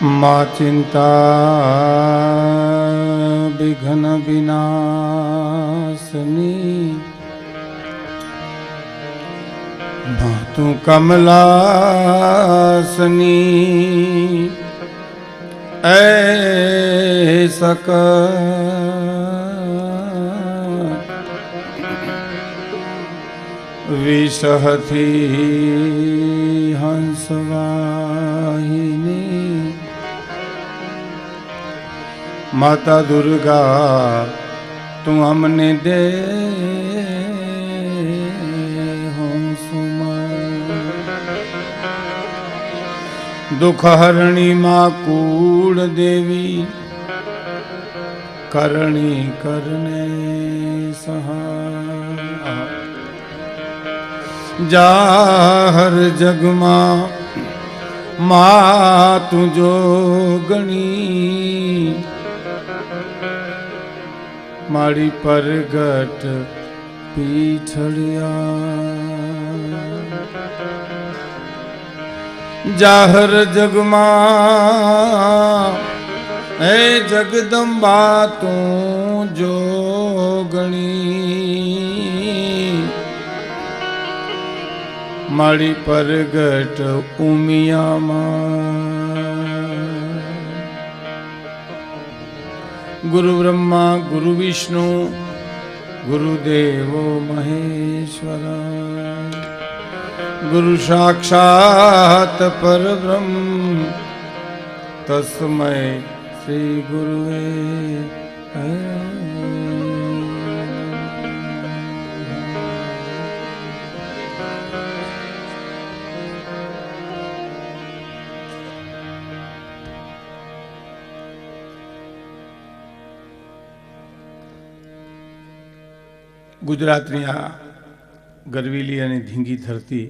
मा चिंता विघ्न विनाशनी मातु कमलासनी ऐसक विषहती हंसवाहिनी माता दुर्गा तू हमने दे दुख हरणी माँ कूल देवी करणी करने सहा जाहर जग माँ तुझो गणी माड़ी परगट पीछड़िया जाहर जगमा है जगदम्बा तू जो गणी माड़ी परगट उमिया गुरु ब्रह्मा गुरु विष्णु गुरुदेवो महेश्वरा गुरु साक्षात परब्रह्म तस्मै श्री गुरुवे ગુજરાતની આ ગરવીલી અને ધીંગી ધરતી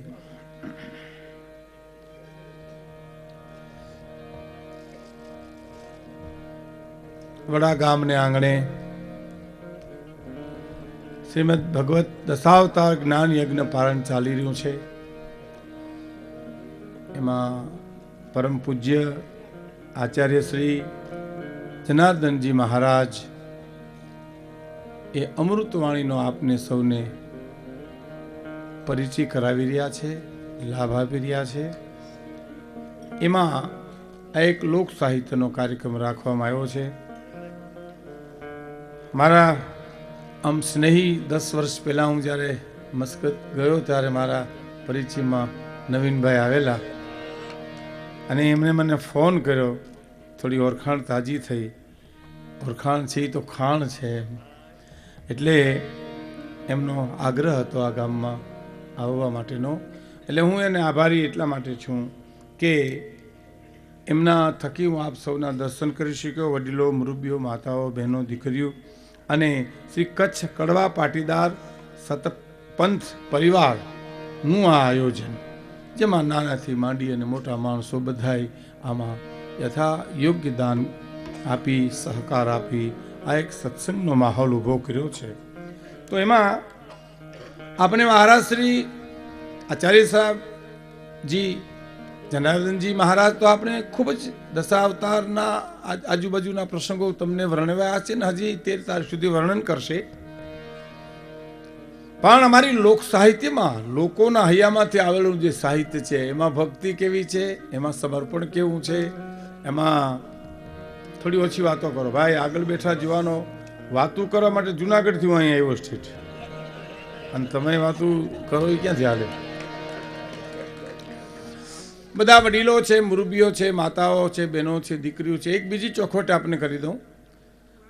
વડા ગામને આંગણે શ્રીમદ ભગવત દશાવતાર જ્ઞાન યજ્ઞ પારણ ચાલી રહ્યું છે. એમાં પરમ પૂજ્ય આચાર્ય શ્રી જનાર્દનજી મહારાજ એ અમૃતવાણીનો આપને સૌને પરિચય કરાવી રહ્યા છે, લાભ આપી રહ્યા છે. એમાં આ એક લોક સાહિત્યનો કાર્યક્રમ રાખવામાં આવ્યો છે. મારા આમ સ્નેહી 10 વર્ષ પહેલાં હું જ્યારે મસ્કત ગયો ત્યારે મારા પરિચયમાં નવીનભાઈ આવેલા અને એમણે મને ફોન કર્યો. થોડી ઓળખાણ તાજી થઈ. ઓળખાણ છે એ તો ખાણ છે એટલે એમનો આગ્રહ હતો આ ગામમાં આવવા માટેનો. એટલે હું એને આભારી એટલા માટે છું કે એમના થકી હું આપ સૌના દર્શન કરી શક્યો. વડીલો, મુરબ્બીઓ, માતાઓ, બહેનો, દીકરીઓ અને શ્રી કચ્છ કડવા પાટીદાર સતપંથ પરિવારનું આ આયોજન, જેમાં નાનાથી માંડી અને મોટા માણસો બધાય આમાં યથા યોગ્ય દાન આપી, સહકાર આપી આ એક સત્સંગનો માહોલ ઊભો કર્યો છે. તો એમાં આપણે મહારાજ શ્રી આચાર્ય સાહેબજી જનાર્દનજી મહારાજ તો આપણે ખૂબ જ દશાવતારના આજુબાજુના પ્રસંગો તમને વર્ણવ્યા છે ને હજી 13 તારીખ સુધી વર્ણન કરશે. પણ અમારી લોક સાહિત્યમાં લોકોના હૈયામાંથી આવેલું જે સાહિત્ય છે એમાં ભક્તિ કેવી છે, એમાં સમર્પણ કેવું છે, એમાં થોડી ઓછી વાતો કરો. ભાઈ આગળ બેઠા જવાનો વાતું કરવા માટે જુનાગઢથી હું અહીંયા આવ્યો સ્ટેટ અને તમે વાતું કરો એ ક્યાંથી હાલે? બધા વડીલો છે, મુરબ્બીઓ છે, માતાઓ છે, બહેનો છે, દીકરીઓ છે. એક બીજી ચોખવટ આપને કરી દઉં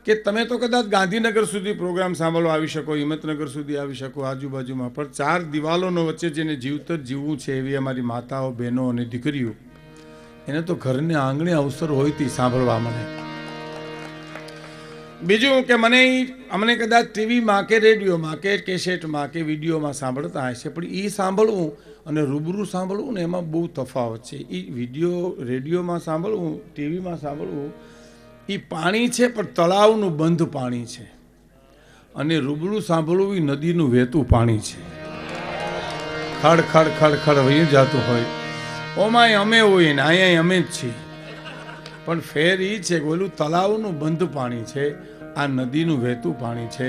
કે તમે તો કદાચ ગાંધીનગર સુધી પ્રોગ્રામ સાંભળવા આવી શકો, હિંમતનગર સુધી આવી શકો, આજુબાજુમાં, પણ 4 દિવાલોનો વચ્ચે જેને જીવતર જીવવું છે એવી અમારી માતાઓ, બહેનો અને દીકરીઓ, એને તો ઘરને આંગણે અવસર હોય તે સાંભળવા મને. બીજું કે અમને કદાચ ટીવીમાં કે રેડિયોમાં કે કેસેટમાં કે વિડીયોમાં સાંભળતા હશે, પણ એ સાંભળવું અને રૂબરૂ સાંભળવું ને એમાં બહુ તફાવત છે. એ વિડીયો રેડિયોમાં સાંભળવું, ટીવીમાં સાંભળવું એ પાણી છે પણ તળાવનું બંધ પાણી છે, અને રૂબરૂ સાંભળવું એ નદીનું વહેતું પાણી છે. ખડ ખડ ખડ ખડ વહી જતું હોય. ઓમાંય અમે હોય ને અહીંયા અમે જ છીએ. પણ ફેર એ છે કે ઓલું તળાવનું બંધ પાણી છે, આ નદીનું વહેતું પાણી છે.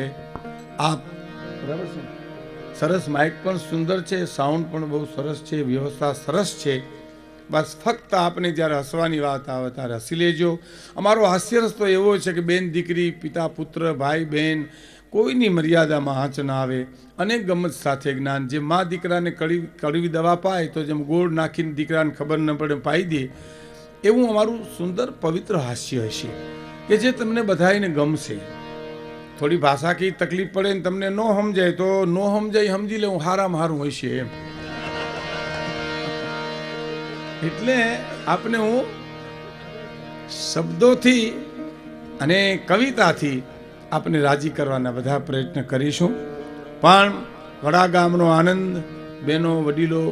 આ બરાબર છે. સરસ માઇક પણ સુંદર છે, સાઉન્ડ પણ બહુ સરસ છે, વ્યવસ્થા સરસ છે. બસ ફક્ત આપને જ્યારે હસવાની વાત આવે ત્યારે હસી લેજો. અમારો હાસ્ય રસ્તો એવો છે કે બેન દીકરી, પિતા પુત્ર, ભાઈ બહેન, કોઈની મર્યાદામાં આંચ ના આવે. અનેક ગમત સાથે જ્ઞાન. જે મા દીકરાને કડવી દવા પાય તો જેમ ગોળ નાખીને દીકરાને ખબર ન પડે પાઈ દે, એવું અમારું સુંદર પવિત્ર હાસ્ય હશે કે જે તમને બધાને ગમશે. થોડી ભાષા કી તકલીફ પડે ને તમને ન સમજાય તો ન સમજાય સમજી લે, હું હારામાં હારું હશે એમ. એટલે આપને હું શબ્દોથી અને કવિતાથી આપને રાજી કરવાના બધા પ્રયત્ન કરીશું. પણ વડા ગામનો આનંદ, બહેનો વડીલો,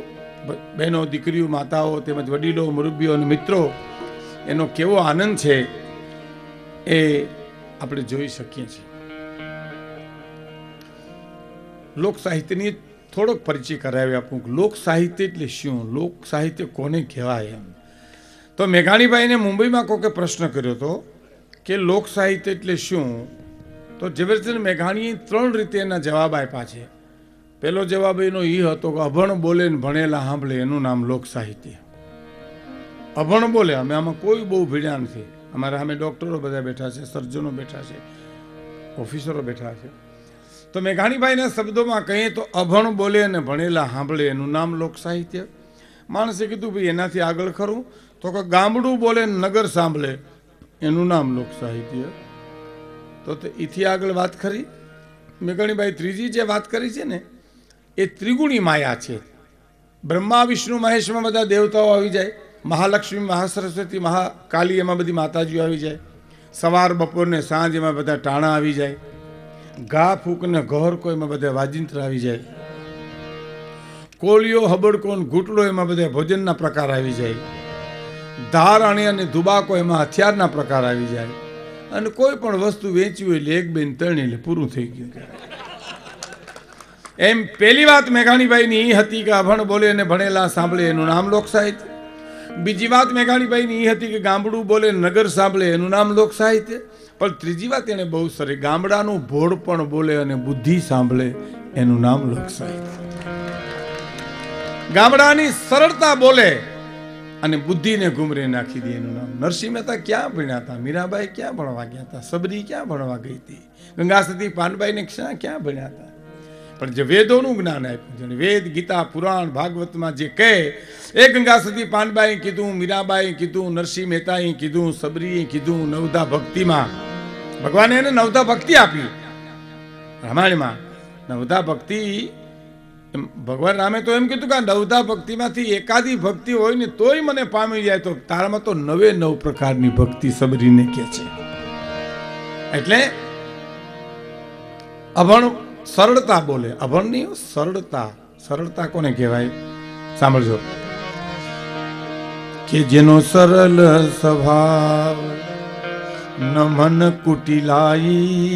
બહેનો દીકરીઓ, માતાઓ તેમજ વડીલો, મુરબ્બીઓ અને મિત્રો, એનો કેવો આનંદ છે એ આપણે જોઈ શકીએ છીએ. લોક સાહિત્યની થોડોક પરિચય કરાવી આપું. લોક સાહિત્ય એટલે શું, લોક સાહિત્ય કોને કહેવાય એમ. તો મેઘાણીભાઈને મુંબઈમાં કોકે પ્રશ્ન કર્યો હતો કે લોક સાહિત્ય એટલે શું. તો ઝવેરચંદ મેઘાણીએ 3 રીતે એના જવાબ આપ્યા છે. પહેલો જવાબ એનો એ હતો કે અભણ બોલે ને ભણેલા સાંભળે એનું નામ લોક સાહિત્ય. અભણ બોલે, અમે આમાં કોઈ બહુ ભીડ્યા નથી. અમારા સામે ડૉક્ટરો બધા બેઠા છે, સર્જનો બેઠા છે, ઓફિસરો બેઠા છે. તો મેઘાણીભાઈના શબ્દોમાં કહીએ તો અભણ બોલે અને ભણેલા સાંભળે એનું નામ લોક સાહિત્ય. માણસે કીધું ભાઈ એનાથી આગળ ખરું, તો કે ગામડું બોલે નગર સાંભળે એનું નામ લોક સાહિત્ય. તો એથી આગળ વાત કરી મેઘાણીભાઈ. ત્રીજી જે વાત કરી છે ને એ ત્રિગુણી માયા છે. બ્રહ્મા વિષ્ણુ મહેશમાં બધા દેવતાઓ આવી જાય, મહાલક્ષ્મી, મહાસરસ્વતી, મહાકાલી, એમાં બધી માતાજીઓ આવી જાય. સવાર બપોર ને સાંજ એમાં બધા ટાણા આવી જાય. ઘા ફૂક ને ઘર કોઈ એમાં બધા વાજિંત્ર આવી જાય. કોલિયો, હબડકો, ઘૂંટડો એમાં બધા ભોજનના પ્રકાર આવી જાય. ધાર અણી અને ધુબાકો એમાં હથિયારના પ્રકાર આવી જાય. અને કોઈ પણ વસ્તુ વેચવી હોય એટલે 1 2 3 એટલે પૂરું થઈ ગયું. એમ પહેલી વાત મેઘાણીભાઈની એ હતી કે અભણ બોલે અને ભણેલા સાંભળે એનું નામ લોક સાહિત્ય. બીજી વાત મેઘાણીભાઈની એ હતી કે ગામડું બોલે નગર સાંભળે એનું નામ લોક સાહિત્ય. પણ ત્રીજી વાત એને બહુ સારી, ગામડાનું ભોળ પણ બોલે અને બુદ્ધિ સાંભળે એનું નામ લોક સાહિત્ય. ગામડાની સરળતા બોલે અને બુદ્ધિને ગુમરે નાખી દે એનું નામ. નરસિંહ મહેતા ક્યાં ભણ્યા હતા, મીરાબાઈ ક્યાં ભણવા ગયા હતા, સબરી ક્યાં ભણવા ગઈ હતી, ગંગા સતી પાનબાઈને ક્યાં ભણ્યા હતા. પણ જે વેદોનું જ્ઞાન આપ્યું છે, વેદ, ગીતા, પુરાણ, ભાગવતમાં જે કહે એ ગંગા સતી પાનબાઈએ કીધું, મીરાબાઈએ કીધું, નરસિંહ મહેતાએ કીધું, સબરીએ કીધું. નવધા ભક્તિમાં ભગવાને એને નવધા ભક્તિ આપી. રામાયણમાં નવધા ભક્તિ, ભગવાન રામે તો એમ કીધું કે નવધા ભક્તિમાંથી એકાદી ભક્તિ હોય ને તોય મને પામી જાય. તો તારામાં તો 9 પ્રકારની ભક્તિ સબરીને કે છે. એટલે અભણ સરળતા બોલે, અભણની સરળતા. સરળતા કોને કહેવાય સાંભળજો. કે જેનો સરળ સ્વભાવ ન મન કુટિલાઈ,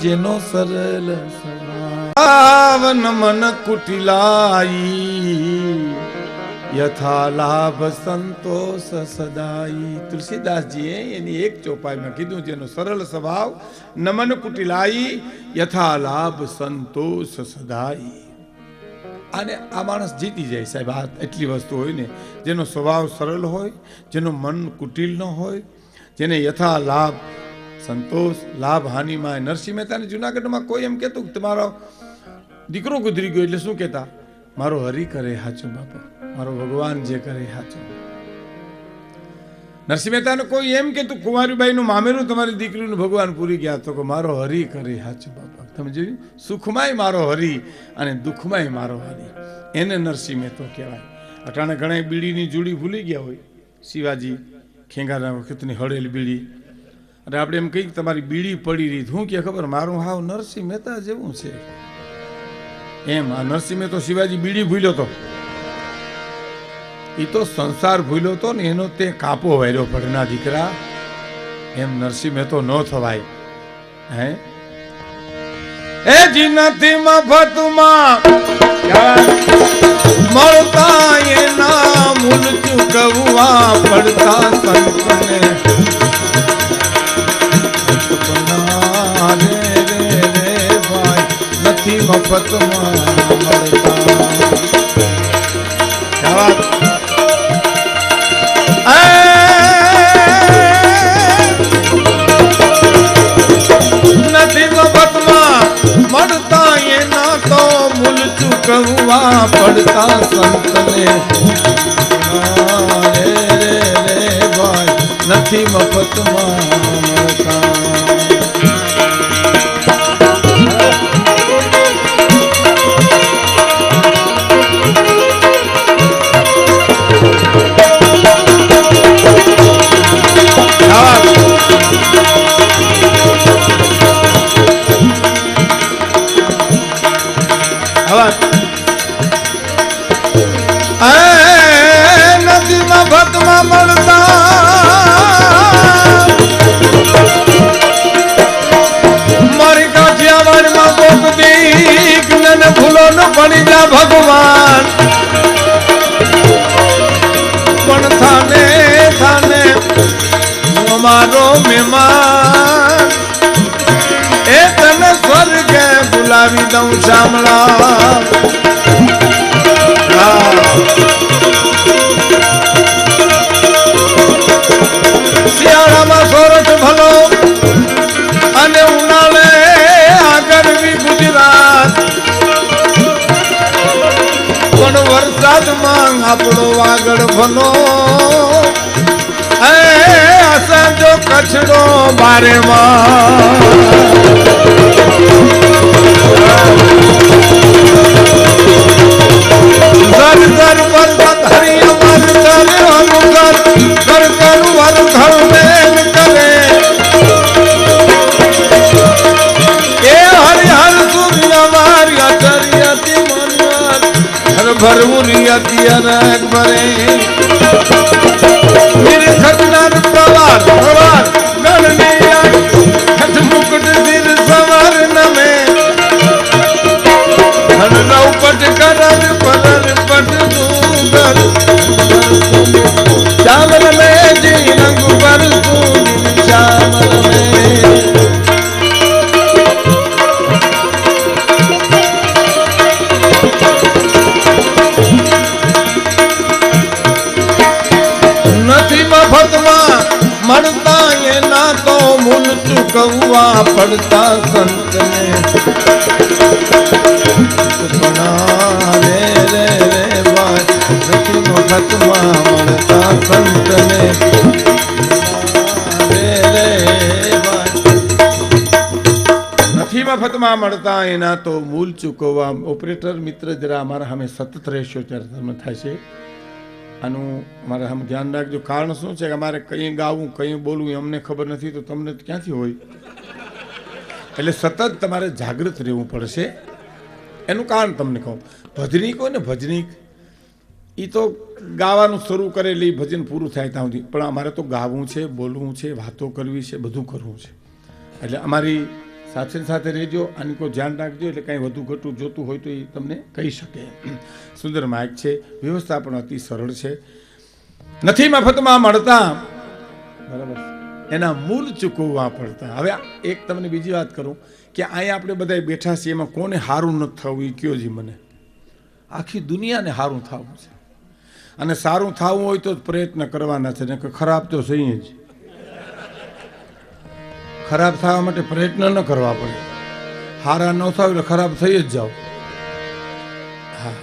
જેનો સરળ સ્વભાવ ન મન કુટિલાઈ, યથા લાભ સંતોષ સદાઈ. તુલસીદાસજીએ એની એક ચોપાઈમાં કીધું જેનો સરળ સ્વભાવ નમન કુટિલાઈ, યથા લાભ સંતોષ સદાઈ. અને આ માણસ જીતી જાય સાહેબ. આ એટલી વસ્તુ હોય ને, જેનો સ્વભાવ સરળ હોય, જેનું મન કુટિલ ન હોય, જેને યથા લાભ સંતોષ, લાભ હાનિમાં. નરસિંહ મહેતાને જુનાગઢમાં કોઈ એમ કહેતું કે તમારો દીકરો ગુજરી ગયો એટલે શું કહેતા, મારો હરી કરે હાચું બાપા, મારો ભગવાન જે કરે હાચું. નરસિંહ મહેતાને કોઈ એમ કહેતું કુંવારીબાઈનું મામેરું તમારી દીકરીનું ભગવાન પૂરી ગયા, તો કે મારો હરી કરે હાચું બાપા. તમે જોયું, સુખમાંય મારો હરી અને દુઃખમાંય મારો હરી. એને નરસિંહ મહેતો કહેવાય. અટાણે ઘણા બીડીની જુડી ભૂલી ગયા હોય, શિવાજી ખેંગારા વખતની હળેલ બીડી. અને આપણે એમ કહીએ તમારી બીડી પડી રહી, શું કે ખબર, મારું હાવ નરસિંહ મહેતા જેવું છે એમ. આ નરસિંહ મહેતો શિવાજી બીડી ભૂલ્યો તો, એ તો સંસાર ભૂલ્યો તો ને એનો તે કાપો વાર્યો પડના દીકરા. એમ નરસિંહ મહેતો ન થવાય. હે એ જીનથી મફતમાં મળતા એના મૂલ ચૂકવવા પડતા સંતને નથી મફતમાં નથી મફતમાં મળતા એના તો મૂલ ચૂકવવા પડતા સંતને નથી મફતમાં મળતા નથી મફતમાં મળતા મારી કાઠિયાવાડમાં કોક દીક ને ભૂલો ન પડી જા ભગવાન પણ થાને થાને અમારો મહેમાન એ તને સ્વર્ગે બોલાવી દઉં શામળા શિયાળામાં સોરઠ ભલો અને ઉનાળે આગળવી ગુજરાત પણ વરસાદમાં આપણો આગળ ભલો અસાજો કચડો બારેમાં સર સર પર્વત હરિ અમર ચલે અનુકર કર કર વર ઘર મેલ કરે એ હરિ હર સૂર્ય મારી અચરિયતિ મનવાર હર ભરવુરિયતિ અરગ ભરે મેરે ખતનાર પ્રવાર પ્રવાર ગણની ખત મુકટ દિલ સવાર નમે હર રૌપટ કરર પરર પટ દૂગર ચાવલ में जी रंग पर चावल में નથી મફતમાં મળતા એના તો મૂલ ચૂકવવા પડતા સંતને નથી મફતમાં મળતા સંતને નથી મફતમાં મળતા એના તો મૂલ ચૂકવવા. ઓપરેટર મિત્ર જરા અમારા સામે સતત રહેશો ત્યારે તમને થશે. આનું મારે આમ ધ્યાન રાખજો. કારણ શું છે કે અમારે કંઈ ગાવું કંઈ બોલવું અમને ખબર નથી તો તમને ક્યાંથી હોય, એટલે સતત તમારે જાગૃત રહેવું પડશે. એનું કારણ તમને કહું. ભજનીક હોય ને ભજનીક, એ તો ગાવાનું શરૂ કરેલી ભજન પૂરું થાય ત્યાં સુધી, પણ અમારે તો ગાવું છે, બોલવું છે, વાતો કરવી છે, બધું કરવું છે. એટલે અમારી સાથે સાથે રહેજો. આની કોઈ ધ્યાન રાખજો. એટલે કાંઈ વધુ ઘટું જોતું હોય તો એ તમને કહી શકે. સુંદર માઇક છે, વ્યવસ્થા પણ અતિ સરળ છે. નથી મફતમાં મળતા, બરાબર, એના મૂળ ચૂકવવા પડતા. હવે એક તમને બીજી વાત કરું કે અહીંયા આપણે બધા બેઠા છીએ, એમાં કોને સારું નથી થવું એ કયો જી મને. આખી દુનિયાને સારું થવું છે, અને સારું થવું હોય તો પ્રયત્ન કરવાના છે, ને ખરાબ તો સહી જ. ખરાબ થવા માટે પ્રયત્ન ન કરવા પડે. હારા ન થાવ એટલે ખરાબ થઈ જ જાઓ. હા,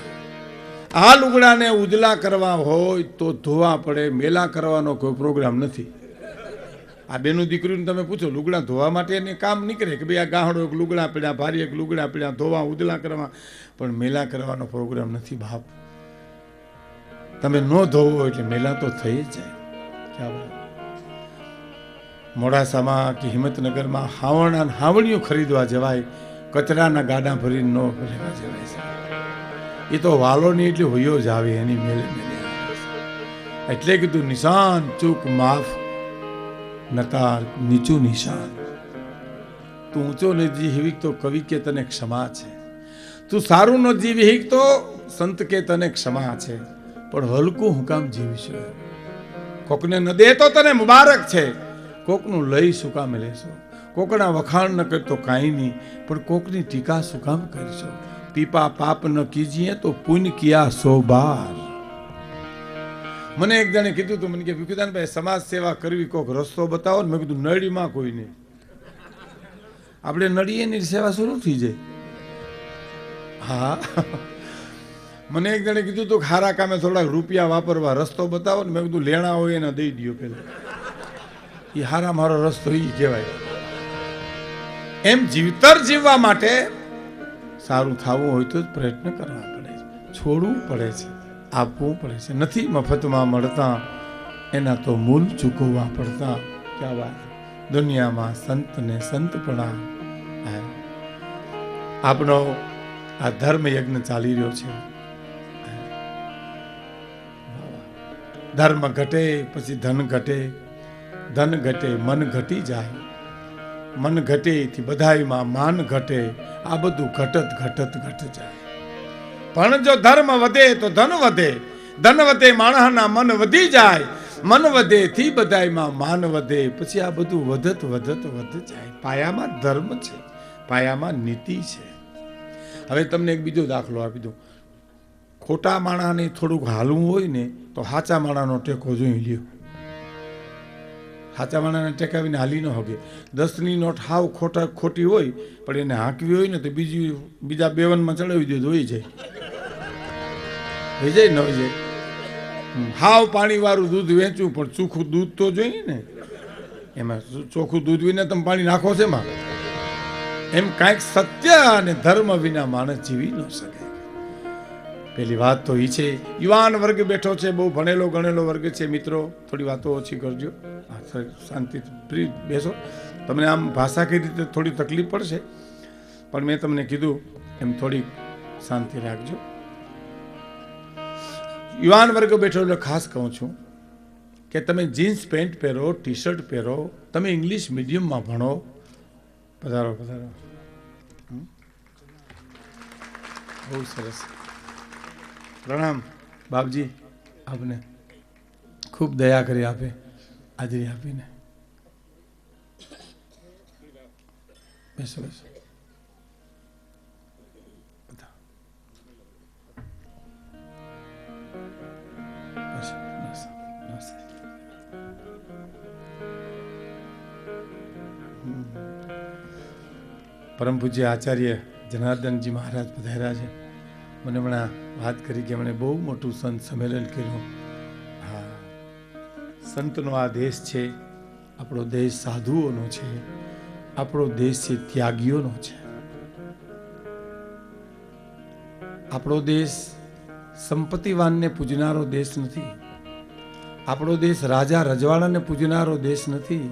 આ લુગડાને ઉજલા કરવા હોય તો ધોવા પડે, મેલા કરવાનો કોઈ પ્રોગ્રામ નથી. આ બેનું દીકરીને તમે પૂછો, લુગડા ધોવા માટે એને કામ નીકળે કે ભાઈ આ ગાહડો એક લુગડા પડ્યા, ભારી એક લુગડા પડ્યા, ધોવા ઉજલા કરવા, પણ મેલા કરવાનો પ્રોગ્રામ નથી બાપ. તમે ન ધોવો એટલે મેલા તો થઈ જ જાય. મોડાસામાં કે હિંમતનગરમાં હાવણીઓ ખરીદવા જવાય, કચરાના ગાડા ભરીને ન લેવા જવાય છે. એ તો વાલોની એટલે હોયો જ આવે એની મેલે મેલે. એટલે કીધું નિશાન ચૂક માફ નકાર નીચું નિશાન. તું ઊંચો ન જીવી તો કવિ કે તને ક્ષમા છે, તું સારું ન જીવી તો સંત કે તને ક્ષમા છે, પણ હલકું હું કામ જીવીશ? કોકને ન દે તો તને મુબારક છે, કોકનું લઈ શું કામ લેશો? કોકના વખાણ ન કરતો કાંઈ નહીં, પણ કોકની ટીકા શું કામ કરશો? પીપા પાપ ન કીજીએ તો પુण्य કિયા 100 બાર. મને એક જણે કીધું તું, મને કે વિકુદાનભાઈ સમાજ સેવા કરવી, કોક રસ્તો બતાવો ને. મેં કીધું નળીમાં કોઈ નહીં, આપણે નળીએની સેવા શરૂ થઈ જાય. હા, મને એક જણે કીધું તું ખારા કામે થોડાક રૂપિયા વાપરવા, રસ્તો બતાવો ને. મેં કીધું લેણા હોય એને દઈ દો પેલા, એ હારા મારો રસ્તો એ કહેવાય. એમ જીવતર જીવવા માટે સારું થવું હોય તો પ્રયત્ન કરવા પડે છે, છોડવું પડે છે, આપવું પડે છે. નથી મફતમાં મળતા, એના તો મૂલ ચૂકવવા પડતા. ક્યાં વાત! દુનિયામાં સંતને સંતપણા. આપણો આ ધર્મ યજ્ઞ ચાલી રહ્યો છે. ધર્મ ઘટે પછી ધન ઘટે, ધન ઘટે મન ઘટી જાય, મન ઘટે થી બધાયમાં માન ઘટે. આ બધું ઘટત ઘટત ઘટ જાય. પણ જો ધર્મ વધે તો ધન વધે, ધન વધે માણસના મન વધી જાય, મન વધે થી બધાયમાં માન વધે. પછી આ બધું વધત વધત વધ જાય. પાયામાં ધર્મ છે, પાયામાં નીતિ છે. હવે તમને એક બીજો દાખલો આપી દઉં. ખોટા માણાને થોડુંક હાલવું હોય ને તો સાચા માણાનો ટેકો જોઈ લ્યો. સાચા માણાને ટેકાવીને હાલી ન હોગે. 10ની નોટ હાવ ખોટી હોય, પણ એને હાંકવી હોય ને તો બીજા 52માં ચડાવી દે તો હોઈ જાય. હોય જાય ન હોય જાય. હાવ પાણી વાળું દૂધ વેચવું, પણ ચોખ્ખું દૂધ તો જોઈએ ને. એમાં ચોખ્ખું દૂધ વિના તમે પાણી નાખો છે એમાં. એમ કાંઈક સત્ય અને ધર્મ વિના માણસ જીવી ન શકે. પેલી વાત તો એ છે. યુવાન વર્ગ બેઠો છે, બહુ ભણેલો ગણેલો વર્ગ છે. મિત્રો થોડી વાતો ઓછી કરજો, શાંતિથી બેસો. તમને આમ ભાષા કઈ રીતે થોડી તકલીફ પડશે, પણ મેં તમને કીધું એમ થોડી શાંતિ રાખજો. યુવાન વર્ગ બેઠો એટલે ખાસ કહું છું કે તમે જીન્સ પેન્ટ પહેરો, ટી શર્ટ પહેરો, તમે ઇંગ્લિશ મીડિયમમાં ભણો. પધારો પધારો, બહુ સરસ. પ્રણામ બાપજી, આપને ખૂબ દયા કરી આપે હાજરી આપીને. બેસો બેસો. પરમ પૂજ્ય આચાર્ય જનાર્દનજી મહારાજ પધાર્યા છે. મને હમણાં વાત કરી કે એમણે બહુ મોટું સંત સંમેલન કર્યું. હા, સંતનો આ દેશ છે. આપણો દેશ સાધુઓનો છે, આપણો દેશ છે ત્યાગીઓનો છે. આપણો દેશ સંપત્તિવાનને પૂજનારો દેશ નથી. આપણો દેશ રાજા રજવાડાને પૂજનારો દેશ નથી.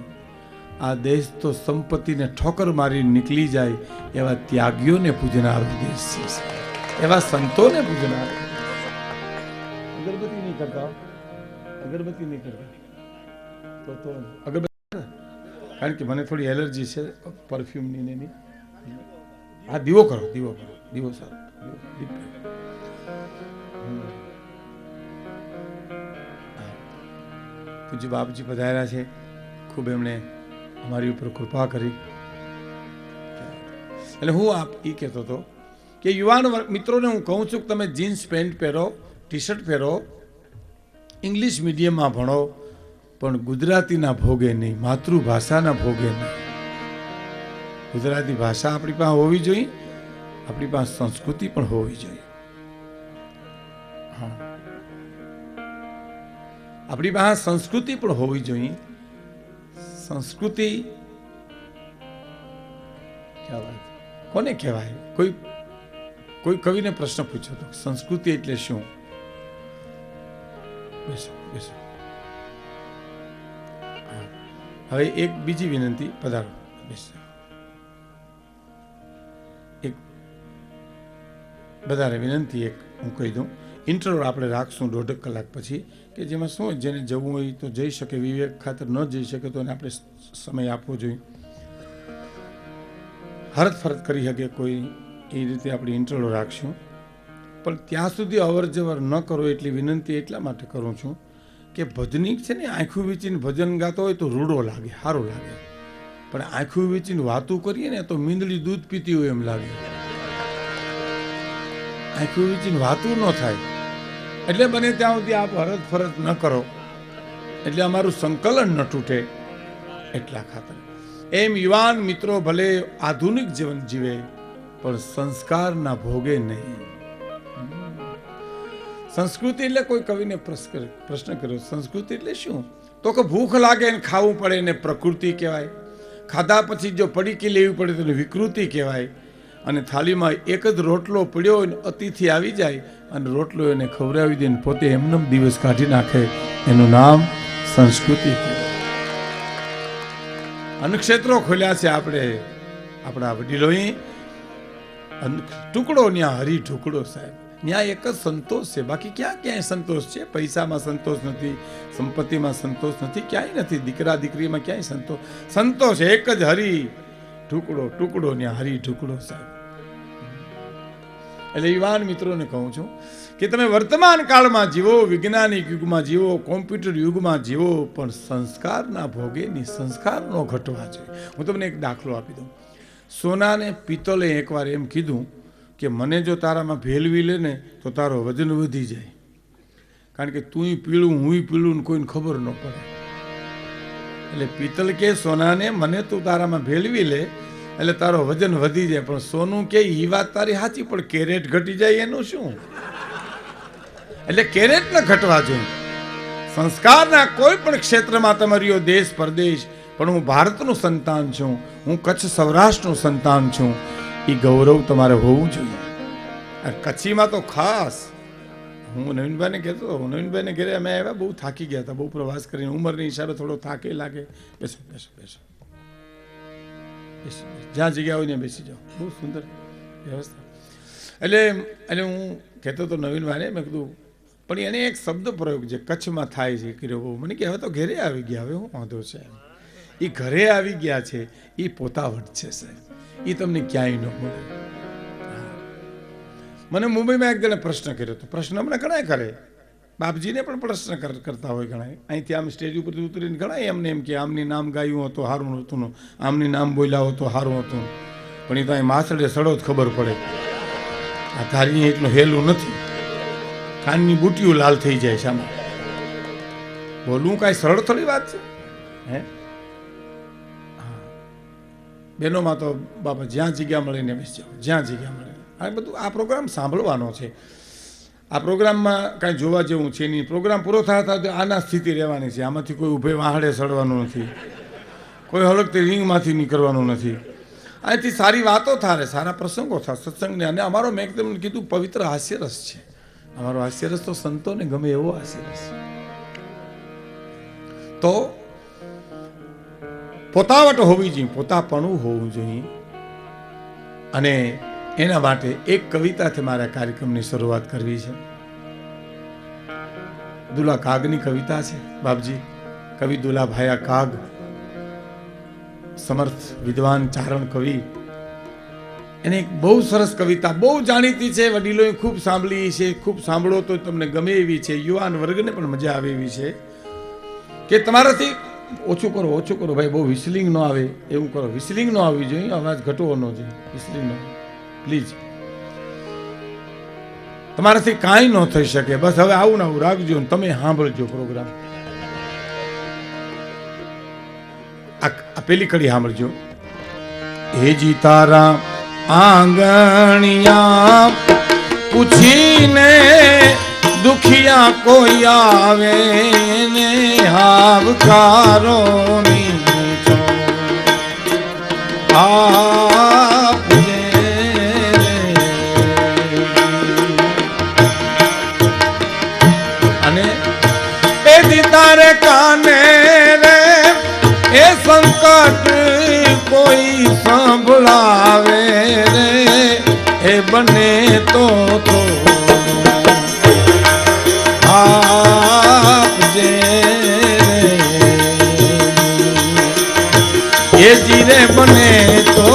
આ દેશ તો સંપત્તિને ઠોકર મારી નીકળી જાય એવા ત્યાગીઓને પૂજનારો દેશ છે, એવા સંતોને પૂજનારો. અગરબત્તી નહીં કરતા, અગરબત્તી નહીં કરતા તો અગરબત્તી, કારણ કે મને થોડી એલર્જી છે પરફ્યુમની ને એની. હા, દીવો કરો, દીવો કરો, દીવો સારો. પૂજ્ય બાપજી પધાર્યા છે. ખૂબ એમણે અમારી ઉપર કૃપા કરી. એટલે હું એ કહેતો હતો કે યુવાન મિત્રોને હું કહું છું કે તમે જીન્સ પેન્ટ પહેરો, ટી શર્ટ પહેરો, ઇંગ્લિશ મીડિયમમાં ભણો, પણ ગુજરાતીના ભોગે નહીં, માતૃભાષાના ભોગે નહીં. ગુજરાતી ભાષા આપણી પાસે હોવી જોઈએ, આપણી પાસે સંસ્કૃતિ પણ હોવી જોઈએ. હા, આપણી પાસે સંસ્કૃતિ પણ હોવી જોઈએ. સંસ્કૃતિ કોને કહેવાય? કોઈ કવિને પ્રશ્ન પૂછ્યો હતો, સંસ્કૃતિ એટલે શું? બેસો બેસો. હવે એક બીજી વિનંતી, પધારો, બેસો. એક વધારે વિનંતી એક હું કહી દઉં. ઇન્ટરવ્યુ આપણે રાખશું 1.5 કલાક પછી, કે જેમાં શું જેને જવું હોય તો જઈ શકે, વિવેક ખાતર ન જઈ શકે તો એને આપણે સમય આપવો જોઈએ. હરત ફરત કરી શકે કોઈ એ રીતે આપણે ઇન્ટરવ્યુ રાખશું. પણ ત્યાં સુધી અવર જવર ન કરો એટલી વિનંતી એટલા માટે કરું છું કે ભજનીક છે ને આંખું વીંચીને ભજન ગાતો હોય તો રૂડો લાગે, સારું લાગે. પણ આંખું વીંચીને વાતું કરીએ ને તો મીંદડી દૂધ પીતી હોય એમ લાગે. આંખું વીંચીને વાતું ન થાય. એટલે બને ત્યાં સુધી આપ હરત ફરત ન કરો એટલે અમારું સંકલન ન તૂટે એટલા ખાતર. એમ યુવાન મિત્રો ભલે આધુનિક જીવન જીવે પણ સંસ્કારના ભોગે નહીં. સંસ્કૃતિ એટલે કોઈ કવિને પ્રશ્ન કર્યો, સંસ્કૃતિ એટલે શું? તો કે ભૂખ લાગે ને ખાવું પડે ને પ્રકૃતિ કહેવાય. ખાધા પછી જો પડીકી લેવી પડે તો વિકૃતિ કહેવાય. અને થાળીમાં એક જ રોટલો પડ્યો હોય ને અતિથિ આવી જાય અને રોટલો એને ખવડાવી દે ને પોતે એમનેમ દિવસ કાઢી નાખે, એનું નામ સંસ્કૃતિ કહેવાય. અન્નક્ષેત્રો ખોલ્યા છે આપણે આપણા વડીલોએ. ટુકડો ન્યા હરી ટુકડો સાહેબ, ત્યાં એક જ સંતોષ છે. બાકી ક્યાંય સંતોષ છે? પૈસામાં સંતોષ નથી, સંપત્તિમાં સંતોષ નથી, ક્યાંય નથી. દીકરા દીકરીમાં ક્યાંય સંતોષ એક જ હરી ટુકડો ત્યાં હરી ટુકડો સાહેબ. એટલે યુવાન મિત્રોને કહું છું કે તમે વર્તમાન કાળમાં જીવો, વૈજ્ઞાનિક યુગમાં જીવો, કોમ્પ્યુટર યુગમાં જીવો, પણ સંસ્કારના ભોગેની સંસ્કાર ન ઘટવા જોઈએ. હું તમને એક દાખલો આપી દઉં. સોનાને પિત્તલે એકવાર એમ કીધું કે મને જો તારામાં ભેલવી લે ને તો તારો વજન વધી જાય, કારણ કે તુંય પીળું હુંય પીળું કોઈને ખબર ન પડે. એટલે પિત્તલ કે સોનાને મને તું તારામાં ભેલવી લે એટલે તારો વજન વધી જાય. પણ સોનું કે એ વાત તારી સાચી, પણ કેરેટ ઘટી જાય એનું શું? એટલે કેરેટ ન ઘટવા જોઈએ. સંસ્કારના કોઈ પણ ક્ષેત્રમાં તમારી દેશ પરદેશ, પણ હું ભારતનું સંતાન છું, હું કચ્છ સૌરાષ્ટ્રનું સંતાન છું, એ ગૌરવ તમારે હોવું જોઈએ. કચ્છીમાં તો ખાસ. હું નવીનભાઈને કહેતો, નવીનભાઈને ઘરે અમે આવ્યા, બહુ થાકી ગયા હતા, બહુ પ્રવાસ કરીને, ઉંમરની હિસાબે થોડો થાકે લાગે. બેસો બેસો બેસો બેસો, જ્યાં જગ્યા હોય ને બેસી જાઓ, બહુ સુંદર વ્યવસ્થા. એટલે હું કહેતો હતો નવીનભાઈને, મેં કીધું પણ એને એક શબ્દ પ્રયોગ જે કચ્છમાં થાય છે કર્યો બહુ. મને કે હવે તો ઘરે આવી ગયા, હવે હું વાંધો છે. એ ઘરે આવી ગયા છે એ પોતાવટ છે સાહેબ, એ તમને ક્યાંય ન મળે. મને મુંબઈમાં એક જણે પ્રશ્ન કર્યો હતો. પ્રશ્ન હમણાં ઘણા કરે, બાપજીને પણ પ્રશ્ન કરતા હોય ઘણા. અહીંથી આમ સ્ટેજ ઉપરથી ઉતરીને ઘણા એમને એમ કે આમની નામ ગાયું હતું સારું નહોતું, આમની નામ બોલ્યા હતો સારું હતું. પણ એ તો અહીં માથડે સડો જ ખબર પડે. આ ધારી એટલું હેલું નથી, કાનની બુટીઓ લાલ થઈ જાય સામે. બોલવું કાંઈ સરળ થોડી વાત છે હે? બહેનોમાં તો બાપા જ્યાં જગ્યા મળે ને બેસી જાઓ, જ્યાં જગ્યા મળે. આ બધું આ પ્રોગ્રામ સાંભળવાનો છે. આ પ્રોગ્રામમાં કાંઈ જોવા જેવું છે નહીં. પ્રોગ્રામ પૂરો થતા તો આના સ્થિતિ રહેવાની છે. આમાંથી કોઈ ઊભે વાહડે સડવાનું નથી, કોઈ હલકતી રિંગમાંથી નીકળવાનું નથી. અહીંથી સારી વાતો થાય, સારા પ્રસંગો થાય, સત્સંગને. અને અમારો મેં તમને કીધું પવિત્ર હાસ્યરસ છે. અમારો હાસ્યરસ તો સંતોને ગમે એવો હાસ્યરસ. તો પોતાવટ હોવી જોઈએ, પોતાપણું હોવું જોઈએ. અને એના માટે એક કવિતાથી મારા કાર્યક્રમની શરૂઆત કરવી છે. દુલા કાગની કવિતા છે બાપજી, કવિ દુલાભાયા કાગ, સમર્થ વિદ્વાન ચારણ કવિ. એને એક બહુ સરસ કવિતા, બહુ જાણીતી છે, વડીલોએ ખૂબ સાંભળી છે. ખૂબ સાંભળો તો તમને ગમે એવી છે, યુવાન વર્ગને પણ મજા આવે એવી છે. કે તમારાથી ઓછું કરો ભાઈ, બહુ વિસલિંગ ન આવે એવું કરો. વિસલિંગ ન આવવી જોઈએ, અવાજ ઘટવો ન જોઈએ, વિસલિંગ ન, પ્લીઝ. તમારાથી કાંઈ ન થઈ શકે, બસ હવે આવું ને આવું રાખજો ને તમે સાંભળજો પ્રોગ્રામ. આ પેલી કડી સાંભળજો. હેજી તારા આંગણિયા પૂછીને દુખિયા કોઈ આવે ને હાવકારો મીઠો આપજે. અને એ તારે કાને રે એ સંકટ કોઈ સંભળાવે રે એ બને તો આપજે એ જીરે બને તો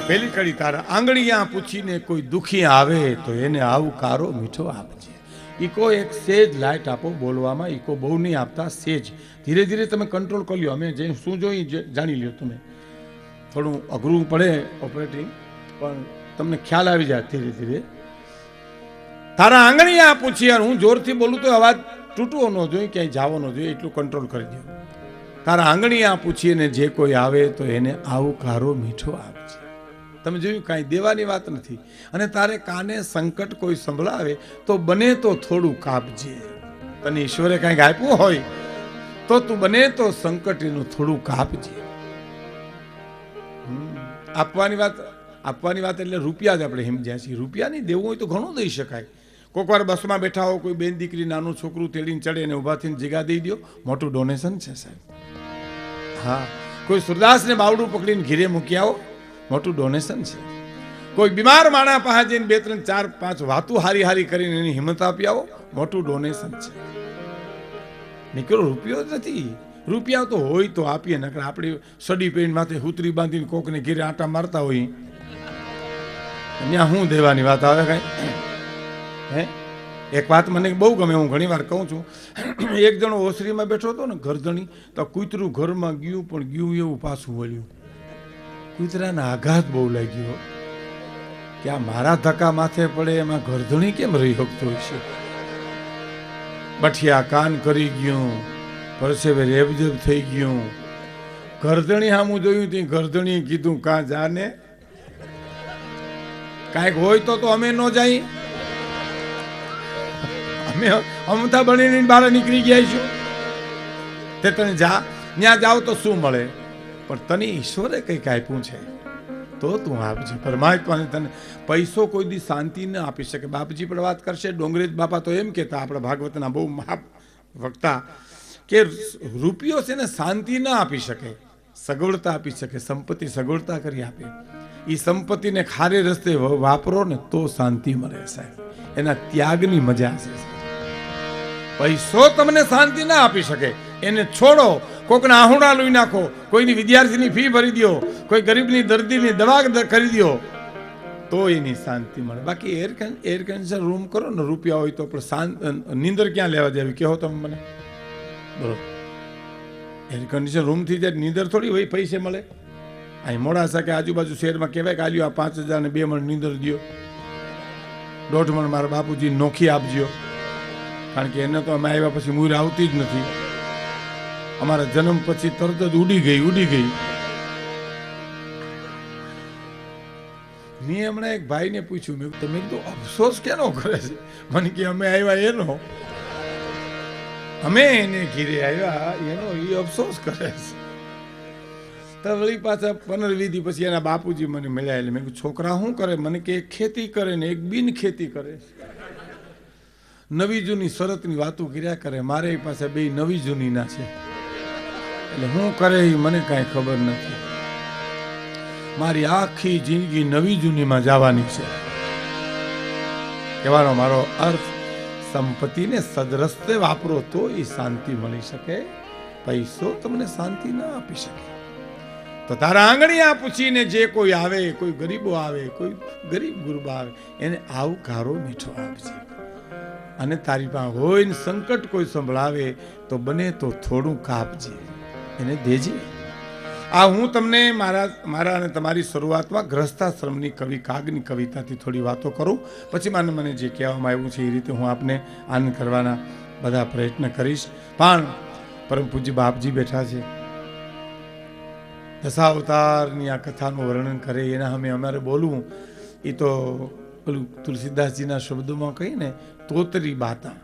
પેલી કડી તારા આંગળીયા પૂછીને કોઈ દુખી આવે તો એને આવકારો મીઠો આપજે. ઈકો એક સેજ લાઈટ આપો બોલવામાં, ઈકો બહુ નહીં આપતા, સેજ ધીરે ધીરે તમે કંટ્રોલ કરી લ્યો. અમે જે શું જોઈ જાણી લ્યો. તમે થોડું અઘરું પડે ઓપરેટિંગ, પણ તમને ખ્યાલ આવી જાય ધીરે ધીરે. તારા આંગળીયા પૂછી, યાર હું જોરથી બોલું તો અવાજ તૂટવો ન જોઈએ, ક્યાંય જાવો ન જોઈએ, એટલું કંટ્રોલ કરી દો. તારા આંગળીયા પૂછીને જે કોઈ આવે તો એને આવકારો મીઠો આપજે. તમે જોયું, કાંઈ દેવાની વાત નથી. અને તારે કાને સંકટ કોઈ સંભળાવે તો બને તો થોડું કાપજે. તને ઈશ્વરે કાંઈક આપ્યું હોય તો તું બને તો સંકટ એનું થોડું કાપજે. આપવાની વાત એટલે રૂપિયા જ આપણે સમજ્યા છીએ. રૂપિયા નહીં, દેવું હોય તો ઘણું દઈ શકાય. કોઈક વાર બસમાં બેઠા હો, કોઈ બેન દીકરી નાનું છોકરું તેડીને ચડે અને ઊભા થઈને જગ્યા દઈ દો, મોટું ડોનેશન છે સાહેબ. હા, કોઈ સુરદાસને બાવડું પકડીને ઘીરે મૂકી આવો, મોટું ડોનેશન છે. કોઈ બીમાર માણા પાસે જઈને 2 3 4 5 વાતું હારી કરીને એની હિંમત આપી આવો, મોટું ડોનેશન છે. નીકળો રૂપિયો નથી. રૂપિયા તો હોય તો આપીએ, નકર આપણે સડી પેન માથે હુતરી બાંધીને કોકને ઘેરે આટા મારતા હોય, ત્યાં શું દેવાની વાત આવે કાંઈ? હે, એક વાત મને બહુ ગમે, હું ઘણી વાર કહું છું. એક જણો ઓસરીમાં બેઠો હતો ને ગરદણી, તો કૂતરું ઘરમાં ગયું, પણ ગયું એવું પાછું વળ્યું. કૂતરાને આઘાત બહુ લાગ્યો કે આ મારા ધક્કા માથે પડે, એમાં ગરદણી કેમ રહી શકતો હશે. બઠિયા કાન કરી ગયું, પરસેવે રેબજેબ થઈ ગયું. ગરદણી સામું જોયું તે ગરદણીએ કીધું, કાં જાને કાંઈક હોય તો અમે ન જાય, અમે અમથા બનીને બહાર નીકળી ગયા છું. તે તને જા, ત્યાં જાવ તો શું મળે, પણ તને ઈશ્વરે કંઈક આપ્યું છે તો તું આપજે. પરમાત્માને તને પૈસો કોઈ દી શાંતિ ન આપી શકે. બાપજી પણ વાત કરશે. ડોંગરેજ બાપા તો એમ કહેતા, આપણા ભાગવતના બહુ મહા વક્તા, કે રૂપિયો છે ને શાંતિ ન આપી શકે, સગવડતા આપી શકે. સંપત્તિ સગવડતા કરી આપે. એ સંપત્તિને ખારે રસ્તે વાપરો ને તો શાંતિ મળે સાહેબ. એના ત્યાગની મજા છે. પૈસો તમને શાંતિ ના આપી શકે, એને છોડો. કોકના આહુડા લઈ નાખો, કોઈની વિદ્યાર્થીની ફી ભરી દો, કોઈ ગરીબની દર્દીની દવા કરી દો, તો એની શાંતિ મળે. બાકી એર કન્ડિશન રૂમ કરો ને, રૂપિયા હોય તો પણ નીંદર ક્યાં લેવા દેવી કહો તમે મને? બરોબર, એર કન્ડિશન રૂમ થી જાય, નીંદર થોડી હોય પૈસે મળે. અહીં મોડાસા કે આજુબાજુ શહેરમાં કહેવાય કે આલ્યો આ 5,000 ને 2 મણ નીંદર દો, 1.5 મણ મારા બાપુજી નોખી આપજો. કારણ કે એને તો અમે આવ્યા પછી મૂર આવતી જ નથી. અમારા જન્મ પછી તરત જ ઉડી ગઈ. મેં હમણાં એક ભાઈને પૂછ્યું, મેં તમે કીધું અફસોસ કેનો કરે છે? મને કે અમે આવ્યા એનો, અમે એને ઘીરે આવ્યા એનો એ અફસોસ કરે છે. તો વળી પાછા 15-20 દી પછી એના બાપુજી મને મળ્યા. એટલે મેં કીધું છોકરા શું કરે? મને કે એક ખેતી કરે ને એક બિન ખેતી કરે. નવી જૂની શરતની વાતો કર્યા કરે. મારે પાસે 2 નવી જૂની ના છે, એટલે હું કરે એ મને કાંઈ ખબર નથી. મારી આખી જિંદગી નવી જૂનીમાં જવાની છે. કહેવાનો મારો અર્થ, સંપત્તિને સદરસ્તે વાપરો તો એ શાંતિ મળી શકે. પૈસો તમને શાંતિ ના આપી શકે. તો તારા આંગળીયા પૂછીને જે કોઈ આવે, કોઈ ગરીબો આવે, કોઈ ગરીબ ગુરબા આવે, એને આવકારો મીઠો આપજે. અને તારી પાસે હોય ને સંકટ કોઈ સંભળાવે તો બને તો થોડું કાપજે, એને દેજે. આ હું તમને મારા અને તમારી શરૂઆતમાં ગ્રહસ્થાશ્રમની કવિ કાગની કવિતાથી થોડી વાતો કરું. પછી મને જે કહેવામાં આવ્યું છે એ રીતે હું આપને આનંદ કરવાના બધા પ્રયત્ન કરીશ. પણ પરમ પૂજ્ય બાપજી બેઠા છે, દશાવતારની આ કથાનું વર્ણન કરે, એના અમે અમારે બોલવું એ તો પેલું તુલસીદાસજીના શબ્દોમાં કહીને તોતરી બાતા.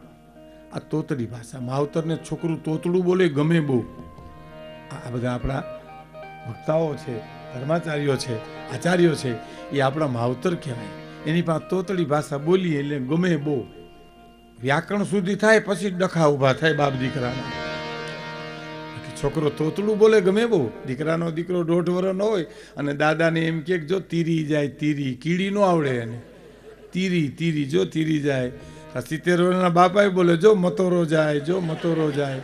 આ તોતરી ભાષા, માવતરને છોકરું તોતડું બોલે ગમે બહુ. આ બધા આપણા ભક્તાઓ છે, ધર્માચાર્યો છે, આચાર્યો છે, એ આપણા માવતર કહેવાય. એની પાસે તોતડી ભાષા બોલીએ એટલે ગમે બહુ. વ્યાકરણ સુધી થાય પછી ડખા ઊભા થાય બાપ દીકરાના. છોકરો તોતડું બોલે ગમે બહુ. દીકરાનો દીકરો 1.5 વર્ષનો હોય અને દાદાને એમ કે જો તીરી જાય, તીરી કીડી નો આવડે એને, તીરી જો તીરી જાય. 70 વર્ષના બાપાએ બોલે જો મતોરો જાય.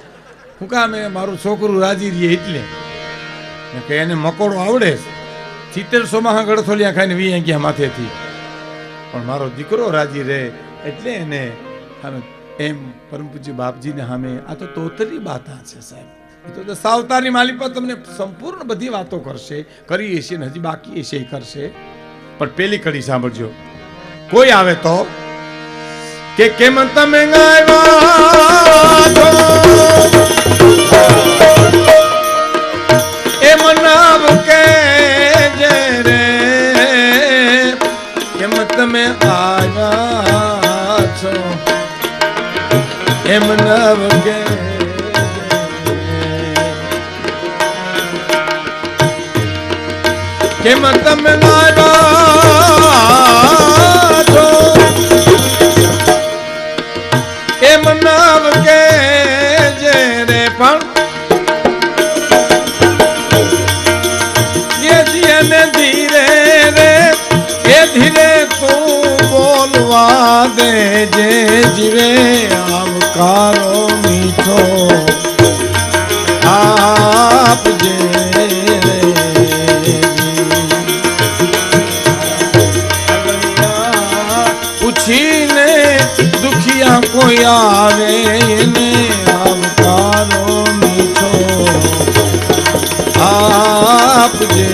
હું કામ મારું છોકરું રાજી રહીએ એટલે કે એને મકોડો આવડે છે. 70-100 ગળથોલિયા ખાઈને વી ગયા માથેથી, પણ મારો દીકરો રાજી રહે એટલે એને એમ પરમ પૂજ્ય બાપજીને સામે આ તો તોતરી બાતા છે સાહેબ. એ તો સાવતાની માલી પર તમને સંપૂર્ણ બધી વાતો કરશે, કરી હશે ને હજી બાકી હશે એ કરશે. પણ પેલી કડી સાંભળજો. કોઈ આવે તો કે કેમ તમે ગાયવા છો એ મનાવ કે જે રે, કેમ તમે આવ્યા છો એમ નવ કે કેમ તમે આવ્યા છો એમ નવ કે જે રે, પણ ને ધીરે રે એ ધીરે તું બોલવા દે જે જીવે આવકારો મીઠો આપજે રે. પૂછીને દુખિયા કોઈ આવે એને આવકારો મીઠો આપજે.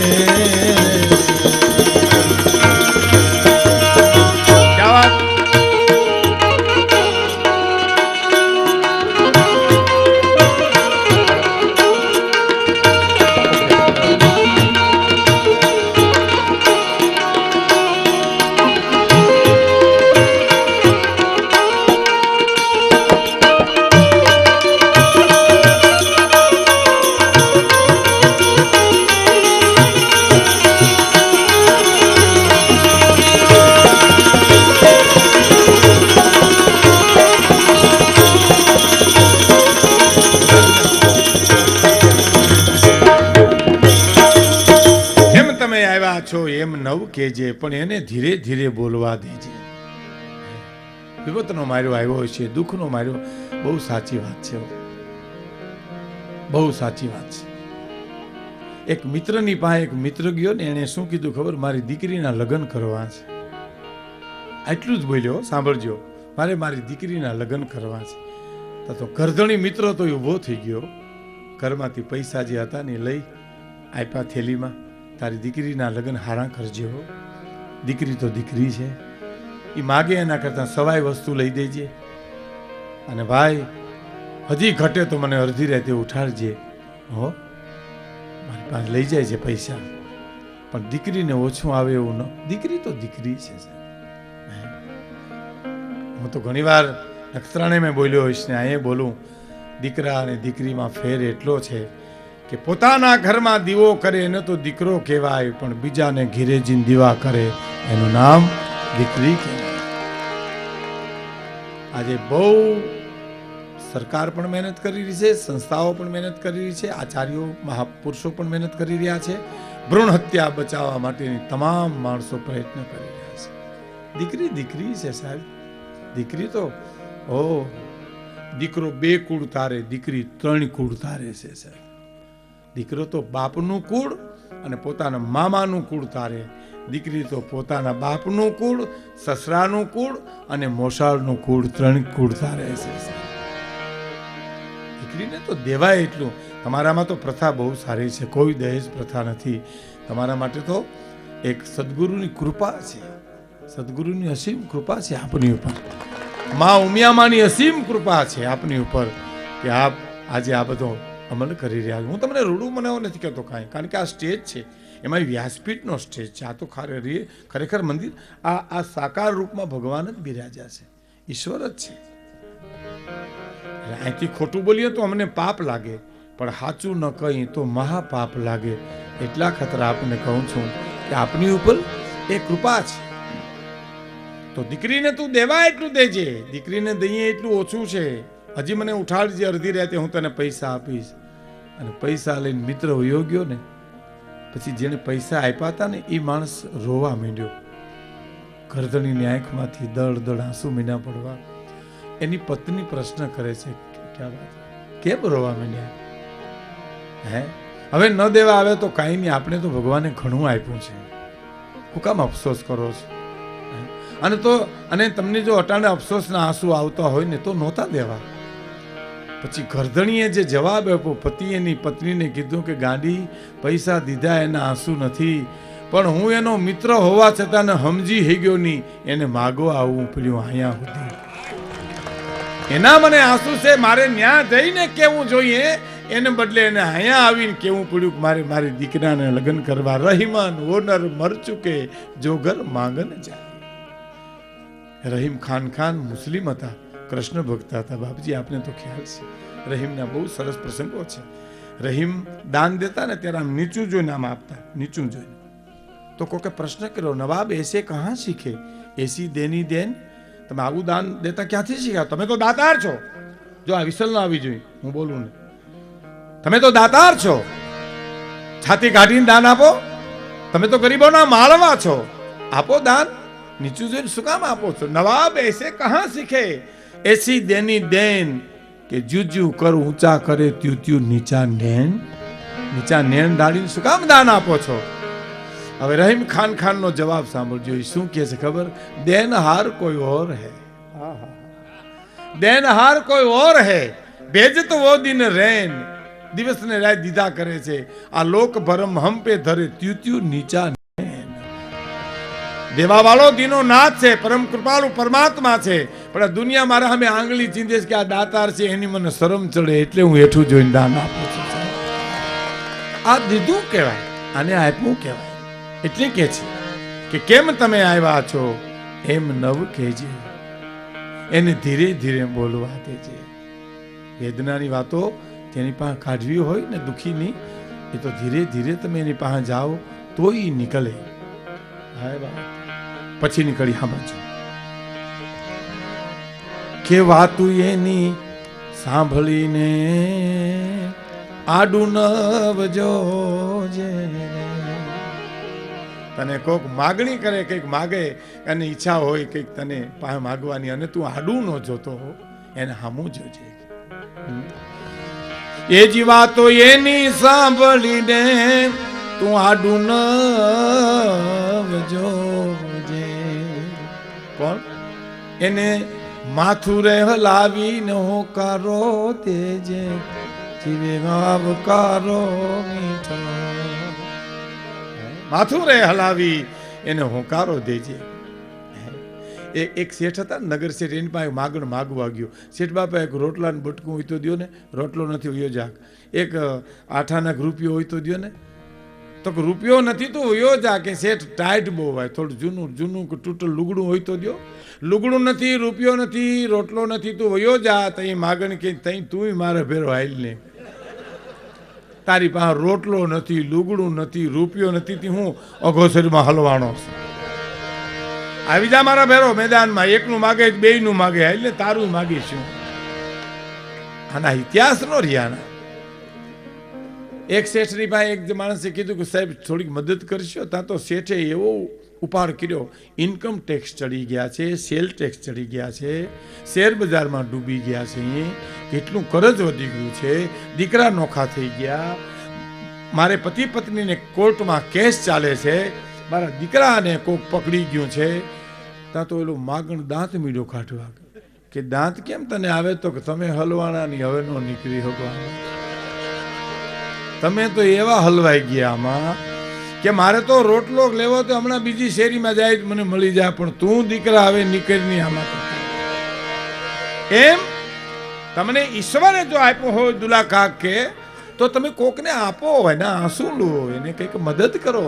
છો એમ નવ કેજે, પણ એને ધીરે ધીરે બોલવા દેજે. વિપતનો માર્યો આવ્યો છે, દુઃખનો માર્યો. બહુ સાચી વાત છે, બહુ સાચી વાત છે. એક મિત્રની પાસે એક મિત્ર ગયો ને એને શું કીધું ખબર? મારી દીકરીના લગ્ન કરવા છે. આટલું જ બોલ્યો, સાંભળજો. મારી દીકરીના લગ્ન કરવા છે. તો કરધણી મિત્ર તો ઊભો થઈ ગયો, ઘરમાંથી પૈસા જે હતા ને લઈ આપ્યા થેલીમાં. તારી દીકરીના લગ્ન હારા કરજે હો, દીકરી તો દીકરી છે, એ માગે એના કરતા સવાય વસ્તુ લઈ દેજે, અને ભાઈ હજી ઘટે તો મને અડધી રાતે ઉઠાડજે હો. મારી પાસે લઈ જાય છે પૈસા, પણ દીકરીને ઓછું આવે એવું ન. દીકરી તો દીકરી છે. હું તો ઘણી વાર નખત્રાણે મેં બોલ્યો હોઈશ ને અહીંયા બોલું. દીકરા અને દીકરીમાં ફેર એટલો છે કે પોતાના ઘરમાં દીવો કરે એને તો દીકરો કહેવાય, પણ બીજાને ઘીરે જીને દીવા કરે એનું નામ દીકરી કહેવાય. આજે બહુ સરકાર પણ મહેનત કરી રહી છે, સંસ્થાઓ પણ મહેનત કરી રહી છે, આચાર્યો મહાપુરુષો પણ મહેનત કરી રહ્યા છે. ભ્રૂણ હત્યા બચાવવા માટેની તમામ માણસો પ્રયત્ન કરી રહ્યા છે. દીકરી દીકરી છે સાહેબ. દીકરી તો દીકરો 2 કુળ તારે, દીકરી 3 કુળ તારે છે સાહેબ. દીકરો તો બાપનું કુળ અને પોતાના મામાનું કુળ તારે, દીકરી તો પોતાના બાપનું કુળ, સસરાનું કુળ અને મોસાળનું કુળ, 3 કુળ તારે છે. દીકરીને તો દેવાય એટલું. તમારામાં તો પ્રથા બહુ સારી છે, કોઈ દહેજ પ્રથા નથી. તમારા માટે તો એક સદગુરુની કૃપા છે, સદગુરુની અસીમ કૃપા છે આપની ઉપર. મા ઉમિયામાની અસીમ કૃપા છે આપની ઉપર કે આપ આજે આ બધો અમલ કરી રહ્યા છો. હું તમને રૂડું મનાવો નથી કહેતો કાંઈ, કારણ કે આ સ્ટેજ છે એમાં વ્યાસપીઠનો સ્ટેજ છે. આ તો ખરેખર મંદિર આ સાકાર રૂપમાં ભગવાન જ બિરાજ્યા છે, ઈશ્વર જ છે. અહીંથી ખોટું બોલીએ તો અમને પાપ લાગે, પણ સાચું ન કહી તો મહાપાપ લાગે. એટલા ખતરા આપને કહું છું કે આપની ઉપર એ કૃપા છે. તો દીકરીને તું દેવા એટલું દેજે, દીકરીને દઈએ એટલું ઓછું છે. હજી મને ઉઠાડજે અડધી રાતે, હું તને પૈસા આપીશ. અને પૈસા લઈને મિત્ર વયો ગયો ને પછી જેને પૈસા આપ્યા હતા ને એ માણસ રોવા માંડ્યો. ગરદણીની આંખમાંથી દળ આંસુ મીના પડવા. એની પત્ની પ્રશ્ન કરે છે કેમ રોવા માંડ્યા? હવે ન દેવા આવે તો કાંઈ નહીં, આપણે તો ભગવાને ઘણું આપ્યું છે, હું કામ અફસોસ કરો છો? અને તમને જો અટાણે અફસોસના આંસુ આવતા હોય ને તો નહોતા દેવા. પછી ગરધણીએ જે જવાબ આપ્યો, પતિએ એની પત્નીને કીધું કે ગાંડી, પૈસા દીધા એના આંસુ નથી, પણ હું એનો મિત્ર હોવા છતાં ને સમજી હઈ ગયો નહીં, એને માગવા આવવું પડ્યું અહીંયા સુધી. એના મને આંસુ છે, મારે ન્યા જઈને કેવું જોઈએ, એને બદલે એને અહીંયા આવીને કેવું પડ્યું કે મારી દીકરાને લગ્ન કરવા રહીમાન ઓનર મર ચૂકે જો ઘર માંગન જાય. રહીમ ખાન મુસ્લિમ હતા, કૃષ્ણ ભક્ત હતા. બાપજી આપને તો ખ્યાલ છે, રહીમના બહુ સરસ પ્રસંગો છે. રહીમ દાન દેતા ને ત્યારે આમ નીચું જોઈને આમ આપતા, નીચું જોઈને. તો કોકે પ્રશ્ન કર્યો, નવાબ એસે કહાં શીખે, એસી દેની દેન, તમે આવું દાન દેતા ક્યાંથી શીખ્યા? તમે તો દાતાર છો. જો આ વિસલ ના આવી જોઈએ, હું બોલું ને, તમે તો દાતાર છો, છાતી કાઢીને દાન આપો. તમે તો ગરીબોના માળવા છો, આપો દાન. નીચું જોઈને શું કામ આપો છો? નવાબ એસે કહાં શીખે, એસી દેની દેન કે જુજુ કર ઊંચા કરે ત્યુ ત્યુ નીચા નેન. નીચા નેન ડાળીને શું કામ દાન આપો છો? હવે રહીમ ખાન નો જવાબ સાંભળજો. શું કહે છે ખબર? દેનહાર કોઈ ઓર હૈ, દેનહાર કોઈ ઓર હૈ, ભેજત વો દિન રેન. દિવસ ને રાત દીધા કરે છે, આ લોક ભરમ હમ પે ધરે ત્યુ ત્યુ નીચા નેન. દેવા વાળો દીનો નાથ છે, પરમ કૃપાળુ પરમાત્મા છે, પણ આ દુનિયા મારા સામે આંગળી ચીંધે છે કે આ દાતાર છે, એની મને શરમ ચડે એટલે હું હેઠું જોઈને દાન આપું છું. આ દીધું કહેવાય, આને આપ્યું કહેવાય. એટલે કે છે કે કેમ તમે આવ્યા છો એમ નવ કહેજે, એને ધીરે ધીરે બોલવા દેજે. વેદનાની વાતો તેની પાસે કાઢવી હોય ને દુઃખીની, એ તો ધીરે ધીરે તમે એની પાસે જાઓ તો એ નીકળે. પછી નીકળી સાંભળજો કે વાતું એની સાંભળીને આડું નવજો જે. તને કોઈક માગણી કરે, કંઈક માગે અને ઈચ્છા હોય કંઈક તને પાસે માગવાની, અને તું આડું ન જોતો હો, એને હામું જોજે. એ જ વાતો એની સાંભળીને તું આડું ન જોજે. કોણ? એને માથું રે હલાવીને હોકારો તેજે, જીવે આવકારો મીઠો. માથું રે હલાવી એને હોંકારો દેજે. એક શેઠ હતા, નગર શેઠ, એની પાસે માગણ માગવા ગયો. શેઠ બાપા એક રોટલાનું બટકું હોય તો દો ને, રોટલો નથી હોય જાક. એક આઠાના રૂપિયો હોય તો દો ને, તો રૂપિયો નથી તો વયો જા. કે શેઠ ટાઈટ બહુ હોય, થોડું જૂનું તૂટલ લુગડું હોય તો દો. લુગડું નથી, રૂપિયો નથી, રોટલો નથી, તું વયો જા. તઈ માગણ કે તઈ તું મારે ભેરો હાલ ને, તારી પાસે રોટલો નથી, લુગડું નથી, રૂપિયો નથી, હું અઘોસરીમાં હલવાનો છું. આવી જા મારા ભેરો મેદાનમાં. એકનું માગે, બેયનું માગે, એટલે તારું માગીશું. આના ઇતિહાસ નો રિયાના. એક શેઠની પાસે એક માણસે કીધું કે સાહેબ થોડીક મદદ કરશો. ત્યાં તો શેઠે એવો ઉપાડ કર્યો, ઇન્કમ ટેક્સ ચડી ગયા છે, સેલ ટેક્સ ચડી ગયા છે, શેર બજારમાં ડૂબી ગયા છે, કેટલું કરજ વધી ગયું છે, દીકરા નોખા થઈ ગયા, મારે પતિ પત્નીને કોર્ટમાં કેસ ચાલે છે, મારા દીકરાને કોક પકડી ગયું છે. ત્યાં તો એલું માગણ દાંત મીડો કાઢવા કે દાંત કેમ તને આવે? તો કે તમે હલવાના ની હવે નો નીકળી શકો, તમે તો એવા હલવાઈ ગયા આમાં કે મારે તો રોટલો લેવો તો હમણાં બીજી શેરીમાં જાય મને મળી જાય, પણ તું દીકરા હવે નીકળની આમાં. એમ તમને ઈશ્વરે જો આપ્યો હોય દુલા કાક કે, તો તમે કોકને આપો, એના આંસુ લો, એને કંઈક મદદ કરો.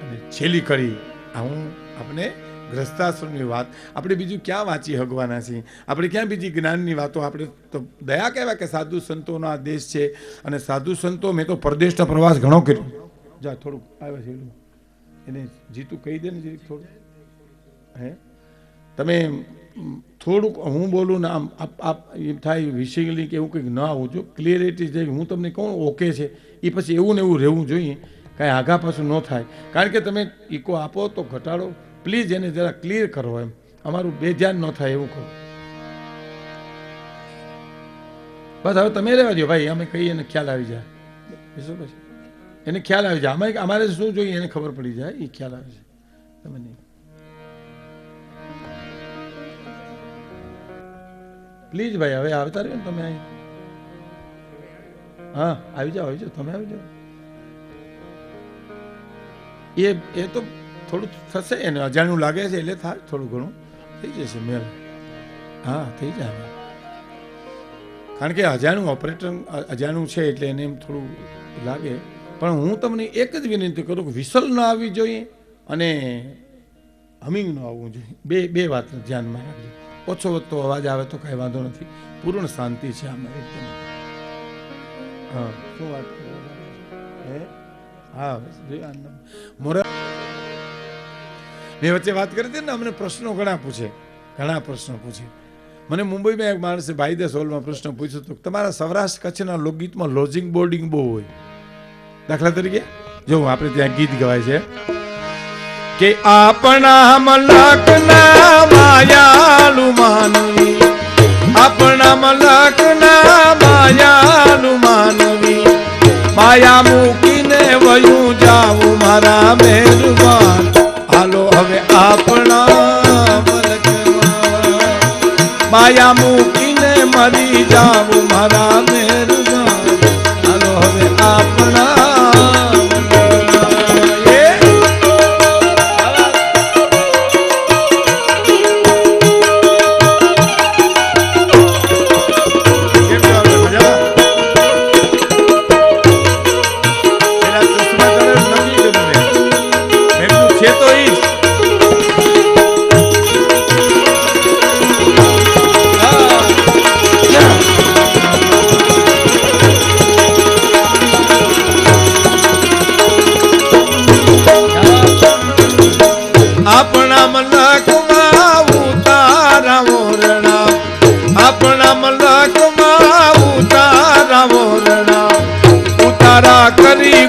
અને છેલ્લી કરી હું આપણે ગ્રસ્તાશ્રમની વાત આપણે બીજું ક્યાં વાંચી હગવાના છીએ? આપણે ક્યાં બીજી જ્ઞાનની વાતો? આપણે તો દયા કહેવાય કે સાધુ સંતોનો આ દેશ છે, અને સાધુ સંતો, મેં તો પરદેશનો પ્રવાસ ઘણો કર્યો. જા થોડુંક આવે છે એને જીતું કહી દે ને જરીક થોડું. હે તમે થોડુંક હું બોલું ને આમ એમ થાય વિષયની કે એવું કંઈક ન આવવું જોઈએ, ક્લિયરિટી જેવી હું તમને કહું ઓકે છે, એ પછી એવું ને એવું રહેવું જોઈએ, કાંઈ આઘા પાછું ન થાય. કારણ કે તમે ઇકો આપો તો ઘટાડો, પ્લીઝ એને જરા ક્લિયર કરો, એમ અમારું બેધ્યાન ન થાય એવું કરો. બસ હવે તમે રહેવા દો ભાઈ, અમે કહીએ એને ખ્યાલ આવી જાય. શું પછી એને ખ્યાલ આવી જાય, અમે અમારે શું જોઈએ એને ખબર પડી જાય, એ ખ્યાલ આવે છે. તમે નહીં પ્લીઝ ભાઈ, હવે આવતા રહ્યો ને તમે અહીં. હા આવી જાઓ, તમે આવી જાઓ. એ તો થોડું થશે, એને અજાણ્યું લાગે છે એટલે થાય, થોડું ઘણું થઈ જશે મેલ. હા થઈ જાય, કારણ કે અજાણ્યું ઓપરેટર અજાણ્યું છે એટલે એને એમ થોડું લાગે. પણ હું તમને એક જ વિનંતી કરું કે વિસલ ન આવવી જોઈએ અને હમિંગ ન આવવું જોઈએ. બે વાત ધ્યાનમાં રાખજો. ઓછો વધતો અવાજ આવે તો કાંઈ વાંધો નથી, પૂર્ણ શાંતિ છે આમાં એકદમ. હા શું વાત કરો? હા મોરા મેં વચ્ચે વાત કરી હતી ને, અમને પ્રશ્નો ઘણા પ્રશ્નો પૂછે. મને મુંબઈમાં એક માણસે ભાઈદેસ હોલમાં પ્રશ્ન પૂછ્યો હતો, તમારા સૌરાષ્ટ્ર કચ્છના લોકગીતમાં લોજિંગ બોર્ડિંગ બહુ હોય. દાખલા તરીકે જો આપણે ત્યાં ગીત ગવાય છે કે આપણા મલકના માયાલુ માનવી, આપણા મલકના માયાલુ માનવી, માયા મૂકીને વયું જાવું મારા મહેરબાન. હાલો હવે આપણા મલકમાં માયા મૂકીને મરી જાવું મારા મહેરબાન. હાલો હવે આપણા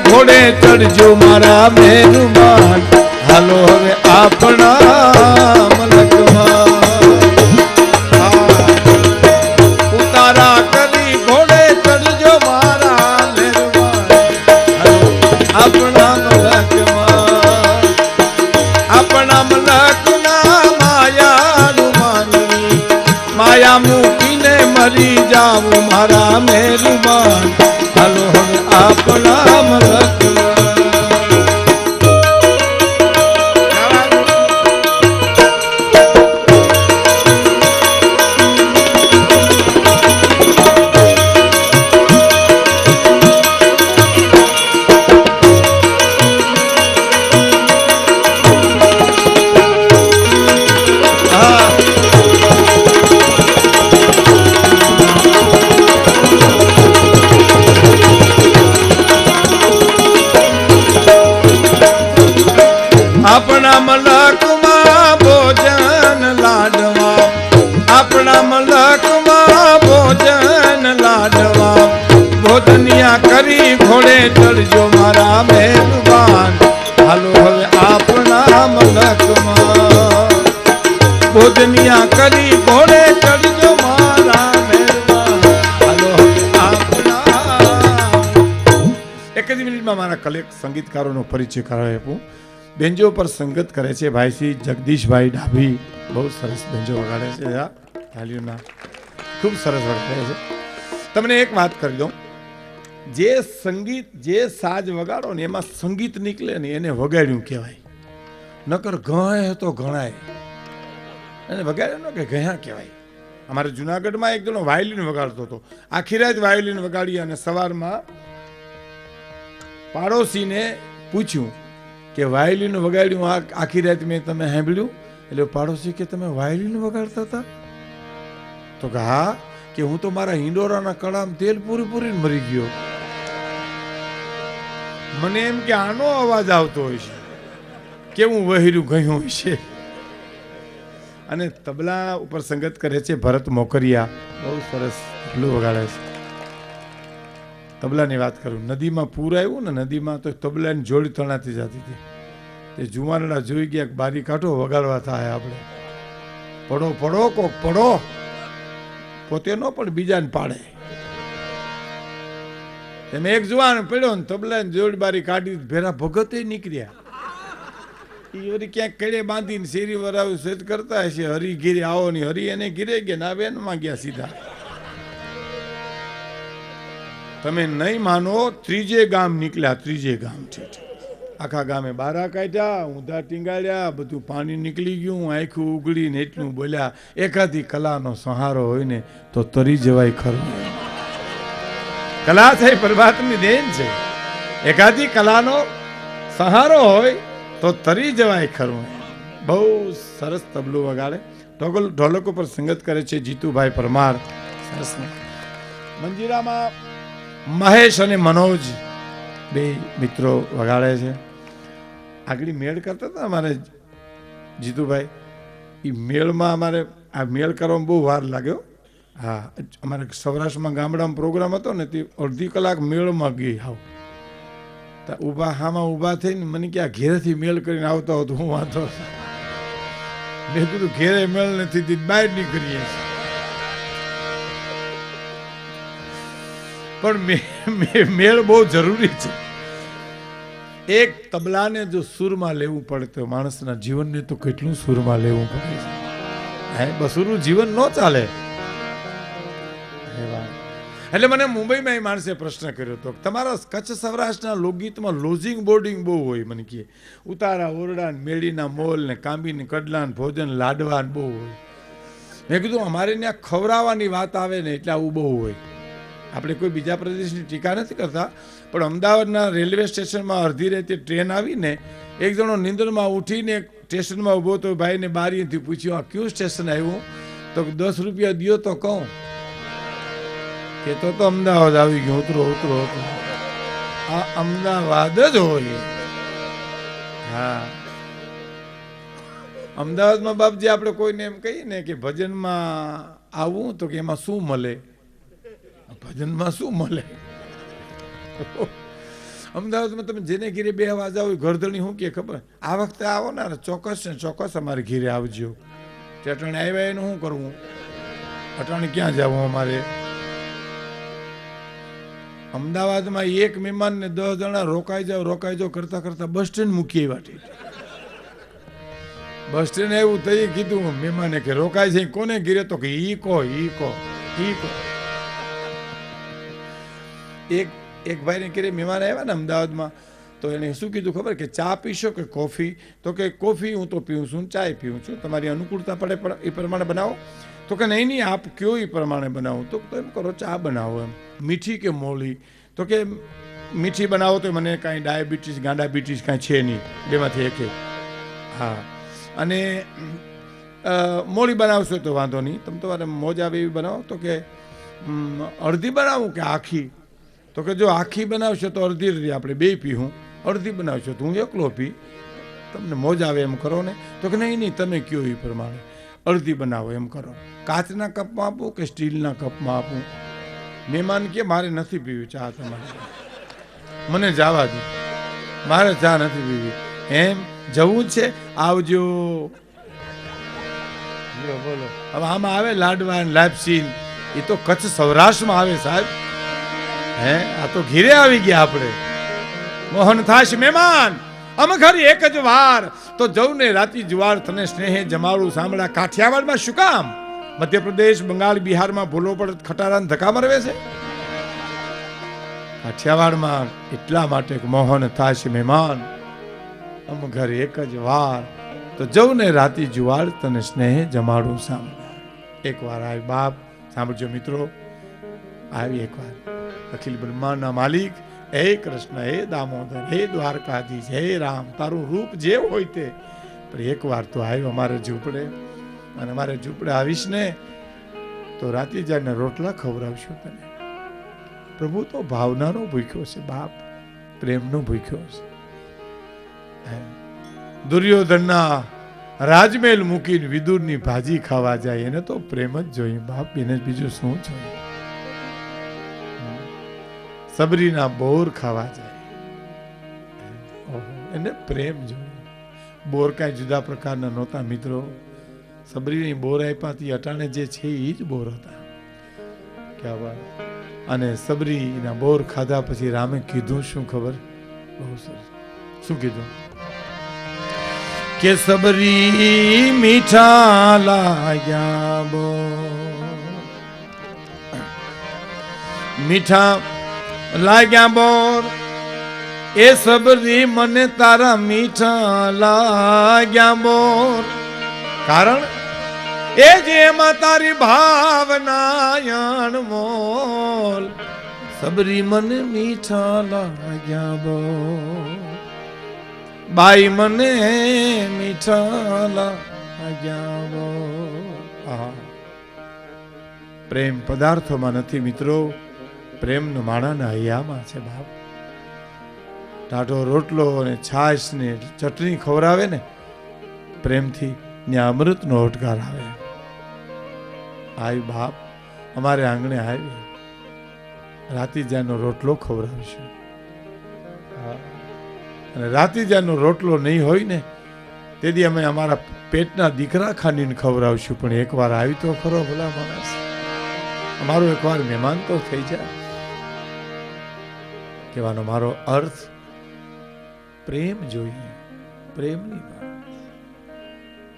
ઘોડે ચડજો મારા મહેરબાન. હાલો હવે આપણા મલકમાં ઉતારા કરી ઘોડે ચડજો મારા મહેરબાન. હાલો આપણા મલકમાં, આપણા મલકના માયાનું માનવી, માયા મૂકીને મરી જાવું મારા મહેરબાન. હાલો હવે આપણા મલકમાં. આપણા મલકમાં ભોજન લાડવા, આપણા મલકમાં ભોજન લાડવા, ભોજનિયા કરી ઘોડે ચડજો મારા મહેરબાન. હાલો હવે આપણા મલકમાં ભોજનિયા કરી ઘોડે ચડજો મારા મહેરબાન. હાલો હવે આપણા. એક જ મિનિટમાં મારા કલેક સંગીતકારોનો પરિચય કરાવી આપું. બેન્જો પર સંગત કરે છે ભાઈ શ્રી જગદીશભાઈ ડાભી, બહુ સરસ બેન્જો વગાડે છે. તાલીઓના ખૂબ સરસ વગાડે છે. તમને એક વાત કરી દઉં, જે સંગીત જે સાજ વગાડો ને એમાં સંગીત નીકળે ને એને વગાડ્યું કહેવાય, નકર ગણાય તો ગણાય, એને વગાડ્યો ને કે ગયા કહેવાય. અમારે જુનાગઢમાં એક જણો વાયોલિન વગાડતો હતો, આખી રાત વાયોલિન વગાડી અને સવારમાં પાડોશીને પૂછ્યું કે વાયોલિન વગાડ્યું આખી રાત મેં તમે સાંભળ્યું? એટલે પાડોશી કે તમે વાયોલિન વગાડતા હતા? તો કે હા, કે હું તો મારા હિંડોરાના કડામાં તેલ પૂરીને મરી ગયો. મને એમ કે આનો અવાજ આવતો હોય છે, કેવું વહેર્યું ગયું હોય છે. અને તબલા ઉપર સંગત કરે છે ભરત મોકરિયા, બહુ સરસ તબલું વગાડે છે. તબલાની વાત કરું, નદીમાં પૂર આવ્યું ને, નદીમાં તો તબલાની જોડી તણાતી જતી હતી. તે જુવાનડા જોઈ ગયા, બારી કાઢો વગાડવા થાય આપણે. પડો પડો કોક પડો, પોતે ન પણ બીજાને પાડે. એમ એક જુવાન પડ્યો ને તબલા જોડબારી કાઢી ભેરા ભગતે નીકળ્યા. એ વળી ક્યાંક કડે બાંધીને શેરી વરાવ સેજ કરતા હશે. હરી ઘીરે આવો ને હરી એને ઘીરે ગયા ના બેનમાં ગયા સીધા. તમે નહીં માનો, ત્રીજે ગામ નીકળ્યા. ત્રીજે ગામ છે, આખા ગામે બારા કાઢ્યા, ઊંધા ટીંગાડ્યા, બધું પાણી નીકળી ગયું, આંખું ઉગડીને એટલું બોલ્યા, એકાદી કલાનો સહારો હોય ને તો તરી જવાય ખરું. કલા છે પરમાત્માની દેન છે. એકાદી કલાનો સહારો હોય તો તરી જવાય ખરું. બહુ સરસ તબલું વગાડે. ઢોલક ઉપર સંગત કરે છે જીતુભાઈ પરમાર. સરસ. મંજીરામાં મહેશ અને મનોજ બે મિત્રો વગાડે છે. આગળ મેળ કરતા હતા અમારે જીતુભાઈ. એ મેળમાં અમારે આ મેળ કરવામાં બહુ વાર લાગ્યો. હા, અમારે સૌરાષ્ટ્રમાં ગામડામાં પ્રોગ્રામ હતો ને તે અડધી કલાક મેળમાં ગઈ. હાવ ઊભા હામાં ઊભા થઈને મને કે આ ઘેરેથી મેળ કરીને આવતા હોત હું વાંધો. મેં કીધું ઘેરે મેળ નથી, બહાર નીકળીએ પણ મેળ બહુ જરૂરી છે. એક તબલાને જો સૂરમાં લેવું પડે તો માણસના જીવનને તો કેટલું સૂરમાં લેવું પડે છે. હે, બસુરું જીવન ન ચાલે. એટલે મને મુંબઈમાં એ માણસે પ્રશ્ન કર્યો હતો, તમારા કચ્છ સૌરાષ્ટ્રના લોકગીતમાં લોજિંગ બોર્ડિંગ બહુ હોય. મને કહે ઉતારા ઓરડા મેળીના મોલ ને કાંબીને કડલા ભોજન લાડવા બહુ હોય. મેં કીધું અમારે ત્યાં ખવડાવવાની વાત આવે ને એટલે આવું બહુ હોય. આપણે કોઈ બીજા પ્રદેશની ટીકા નથી કરતા, પણ અમદાવાદના રેલવે સ્ટેશનમાં અડધી રાતે ટ્રેન આવીને એક જણો નિંદરમાં ઉઠીને સ્ટેશનમાં ઊભો તો ભાઈને બારીથી પૂછ્યું આ કયું સ્ટેશન આવ્યું? તો 10 રૂપિયા દો તો કહું કે તો અમદાવાદ આવી ગયું. ઉતરો ઉતરો ઉતરો. આ અમદાવાદ જ હોય. હા, અમદાવાદમાં બાપજી આપણે કોઈને એમ કહીએ ને કે ભજનમાં આવું તો કે એમાં શું મળે? ભજનમાં શું મળે? અમદાવાદમાં તમે જેને ઘીરે બે અવાજ આવો ગરદણી શું કે ખબર? આ વખતે આવો ને ચોક્કસ ને ચોક્કસ અમારે ઘીરે આવજો. અટાણે આવ્યા એનું શું કરવું? અટાણે ક્યાં જવું અમારે? અમદાવાદમાં એક મહેમાનને 10 જણા રોકાઈ જાવ કરતા કરતા બસ સ્ટેન્ડ મૂકી આવ્યા. બસ સ્ટેન્ડ એવું થઈ કીધું મહેમાને કે રોકાય છે કોને ઘીરે? તો કે ઈ કો. એક ભાઈને ઘરે મહેમાન આવ્યા ને અમદાવાદમાં, તો એને શું કીધું ખબર કે ચા પીશો કે કોફી? તો કે કોફી હું તો પીઉં છું, ચાય પીઉં છું, તમારી અનુકૂળતા પડે પણ એ પ્રમાણે બનાવો. તો કે નહીં આપ કયો એ પ્રમાણે બનાવો. તો એમ કરો ચા બનાવો. એમ મીઠી કે મોળી? તો કે મીઠી બનાવો તો મને કાંઈ ડાયાબિટીસ ગાંડાબિટીસ કાંઈ છે નહીં, બેમાંથી એકે. હા, અને મોળી બનાવશો તો વાંધો નહીં, તમે તમારે મોજ આવે એવી બનાવો. તો કે અડધી બનાવું કે આખી? તો કે જો આખી બનાવશો તો અડધી આપણે બે પીવું, અડધી બનાવશો તો હું એકલો પી, તમને મોજ આવે એમ કરો ને. તો કે નહીં તમે કયો એ પ્રમાણે અડધી બનાવો એમ કરો. કાચના કપમાં આપું કે સ્ટીલના કપમાં આપું? મહેમાન કે મારે નથી પીવી ચા તમારે, મને જવા દો, મારે ચા નથી પીવી. એમ જવું જ છે? આવજો. બોલો હવે આમાં આવે લાડવા લાપસી, એ તો કચ્છ સૌરાષ્ટ્રમાં આવે સાહેબ. હે, આ તો ઘીરે આવી ગયા આપણે. મોહન થાશ મહેમાન અમ ઘર એક જ વાર, તો જઉં ને રાતી જુવાર તને સ્નેહે જમાડું સાંભળા. કાઠિયાવાડમાં શું કામ? મધ્યપ્રદેશ બંગાળ બિહારમાં ભૂલો પડે ખટારાને ધક્કા મરવે છે. કાઠિયાવાડમાં એટલા માટે મોહન થાશ મહેમાન અમ ઘર એક જ વાર, તો જઉં ને રાતી જુવાર તને સ્નેહે જમાડું સાંભળા. એક વાર આવી બાપ સાંભળજો મિત્રો, આવી એક વાર. અખિલ બ્રહ્માંડના માલિક હે કૃષ્ણ, હે દામોદર, હે દ્વારકાધીશ, હે રામ, તારું રૂપ જે હોય તે, પણ એક વાર તો આવ્યો અમારે ઝૂંપડે. અને અમારે ઝૂંપડે આવીશ ને તો રાતે જાને રોટલા ખવડાવશું તને. પ્રભુ તો ભાવનાનો ભૂખ્યો છે બાપ, પ્રેમનો ભૂખ્યો છે. દુર્યોધનના રાજમહેલ મૂકીને વિદુરની ભાજી ખાવા જાય, એને તો પ્રેમ જ જોઈએ બાપ, એને બીજું શું જોઈએ? સબરીના બોર ખાવા જાય, એને પ્રેમ જોઈએ. બોર કાંઈ જુદા પ્રકારના નહોતા મિત્રો. સબરીની બોર આપ્યાથી અટાણે જે છે એ જ બોર હતા. ક્યાં વાત. અને સબરીના બોર ખાધા પછી રામે કીધું શું ખબર? બહુ સરસ. શું કીધું? કે સબરી મીઠા લાગ્યા બોર, મીઠા લાગ્યા બોર, એ સબરી મને તારા મીઠા લાગ્યા બોર. કારણ એ જેમાં તારી ભાવના અણમોલ, સબરી મને મીઠા લાગ્યા બોર, બાઈ મને મીઠા લાગ્યા બોર. પ્રેમ પદાર્થોમાં નથી મિત્રો, પ્રેમનો માણાના હૈયામાં છે બાપ. ટાઢો રોટલો અને છાશ ને ચટણી ખવડાવે ને પ્રેમથી, ત્યાં અમૃતનો ઓટકાર આવે. આવી બાપ અમારે આંગણે આવી, રાતીજાનો રોટલો ખવડાવશું. અને રાતીજાનો રોટલો નહીં હોય ને તેથી અમે અમારા પેટના દીકરા ખાનીને ખવડાવશું. પણ એકવાર આવી તો ખરો ભલા માણસ, અમારો એકવાર મહેમાન તો થઈ જાય. કહેવાનો મારો અર્થ પ્રેમ જોઈએ, પ્રેમની વાત.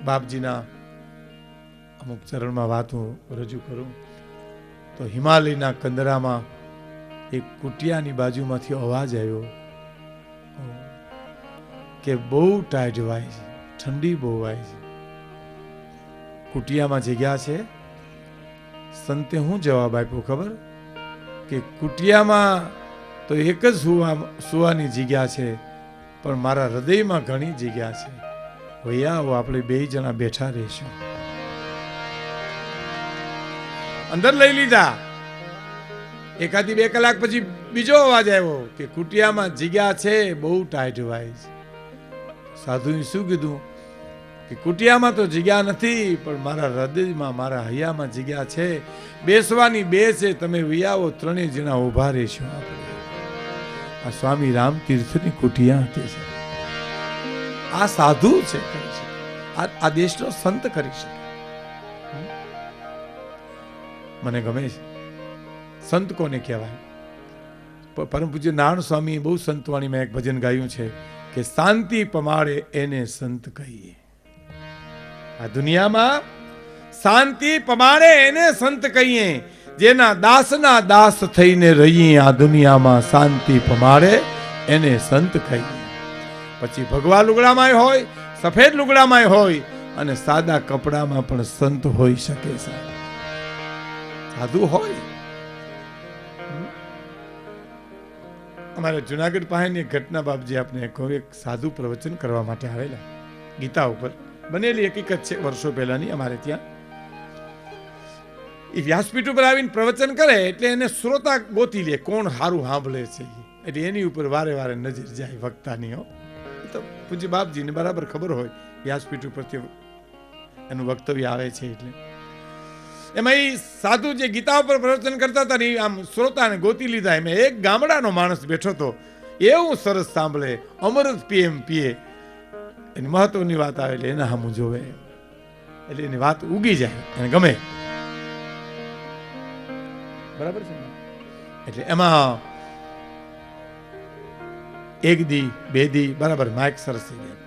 બાપજીના અમુક ચરણમાં વાત હું રજૂ કરું તો હિમાલયના કંદરામાં એક કુટિયાની બાજુમાંથી અવાજ આવ્યો કે બહુ ટાઈટ વાય છે, ઠંડી બહુ વાય છે. કુટિયામાં જગ્યા છે. સંતે શું જવાબ આપ્યો ખબર? કે કુટિયામાં તો એક જ સુવાની જગ્યા છે, પણ મારા હૃદયમાં ઘણી જગ્યા છે. ભૈયા આપણે બે જણા બેઠા રહીશું. અંદર લઈ લીધા. એકાદી 2 કલાક પછી બીજો અવાજ આવ્યો કે કુટિયામાં જગ્યા છે, બહુ ટાઈટ વાય છે. સાધુએ શું કીધું કે કુટિયામાં તો જગ્યા નથી, પણ મારા હૃદયમાં, મારા હૈયામાં જગ્યા છે. બેસવાની 2 છે, તમે વિયાવો 3 જણા ઉભા રહેશું. આપણે આ સ્વામી રામ તીર્થની કુટિયા હતી છે. આ સાધુ છે, કરી શકે. આ દેશનો સંત કરી શકે. મને ગમે છે. સંત કોને કહેવાય? પરમ પૂજ્ય નારાયણ સ્વામી બહુ સંતવાણીમાં એક ભજન ગાયું છે કે શાંતિ પમાડે એને સંત કહીએ. આ દુનિયામાં શાંતિ પમાડે એને સંત કહીએ. જેના દાસના દાસ થઈને રહીએ આ દુનિયામાં, શાંતિ પમાડે એને સંત કહીએ. પછી ભગવા લુગડામાં હોય, સફેદ લુગડામાં હોય અને સાદા કપડામાં પણ સંત હોઈ શકે. સાધુ હોય. અમારે જુનાગઢ પાસેની ઘટના બાપજી આપને કહું. એક સાધુ પ્રવચન કરવા માટે આવેલા, ગીતા ઉપર બનેલી હકીકત છે, વર્ષો પહેલાની. અમારે ત્યાં એ વ્યાસપીઠ ઉપર આવીને પ્રવચન કરે એટલે એને શ્રોતા ગોતી લે, કોણ સારું સાંભળે છે. એટલે એની ઉપર વારે વારે નજર જાય વક્તાની. તો પૂજ્ય બાપજીને બરાબર ખબર હોય વ્યાસપીઠ ઉપરથી એનું વક્તવ્ય આવે છે. એટલે એમાં એ સાધુ જે ગીતા ઉપર પ્રવચન કરતા હતા ને આમ શ્રોતાને ગોતી લીધા. એમાં એક ગામડાનો માણસ બેઠો હતો, એવું સરસ સાંભળે, અમૃત પીએ એમ પીએ. એની મહત્વની વાત આવે એટલે એના સામું જોવે, એટલે એની વાત ઉગી જાય, એને ગમે. બરાબર છે. એટલે એમાં 1 દી 2 દી બરાબર માઇક સરસ થઈ ગયા,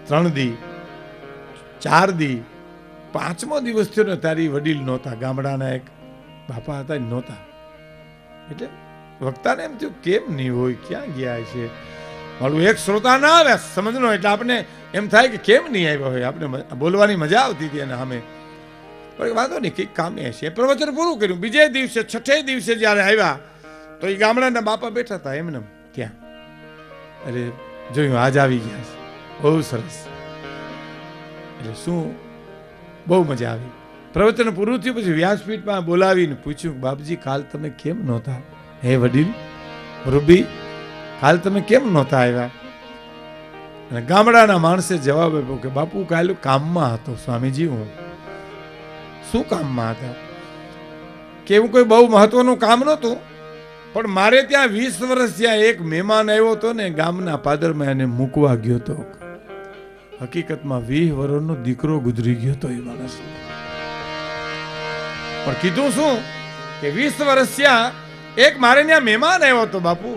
3 દી 4 દી 5મો દિવસ થયો ને તારી વડીલ નહોતા. ગામડાના એક બાપા હતા, નહોતા. એટલે વક્તાને એમ થયું કેમ નહીં હોય, ક્યાં ગયા છે. મારું એક શ્રોતા ના આવે સમજનો, એટલે આપણે એમ થાય કે કેમ નહીં આવ્યો હોય. આપણે બોલવાની મજા આવતી હતી એને સામે. પણ વાંધો નહીં, કંઈક કામે હશે. પ્રવચન પૂરું કર્યું. બીજે દિવસે 6થે દિવસે જ્યારે આવ્યા તો એ ગામડાના બાપા બેઠા હતા એમને ત્યાં. અરે જોયું આજ આવી ગયા છે, બહુ સરસ. એટલે શું બહુ મજા આવી. પ્રવચન પૂરું થયું પછી વ્યાસપીઠમાં બોલાવીને પૂછ્યું, બાપજી કાલ તમે કેમ નહોતા? હે વડીલ મુરબ્બી, કાલ તમે કેમ નહોતા આવ્યા? અને ગામડાના માણસે જવાબ આપ્યો કે બાપુ કાલ કામમાં હતો સ્વામીજી. હું શું કામમાં હતા? કે એવું કોઈ બહુ મહત્વનું કામ નહોતું, પણ મારે ત્યાં 20 વર્ષ ત્યાં એક મહેમાન આવ્યો હતો ને ગામના પાદરમાં, એને મૂકવા ગયો હતો. હકીકતમાં 20 વર્ષનો દીકરો ગુજરી ગયો હતો એ માણસ. પણ કીધું શું કે 20 વર્ષ ત્યાં એક મારે ત્યાં મહેમાન આવ્યો હતો બાપુ,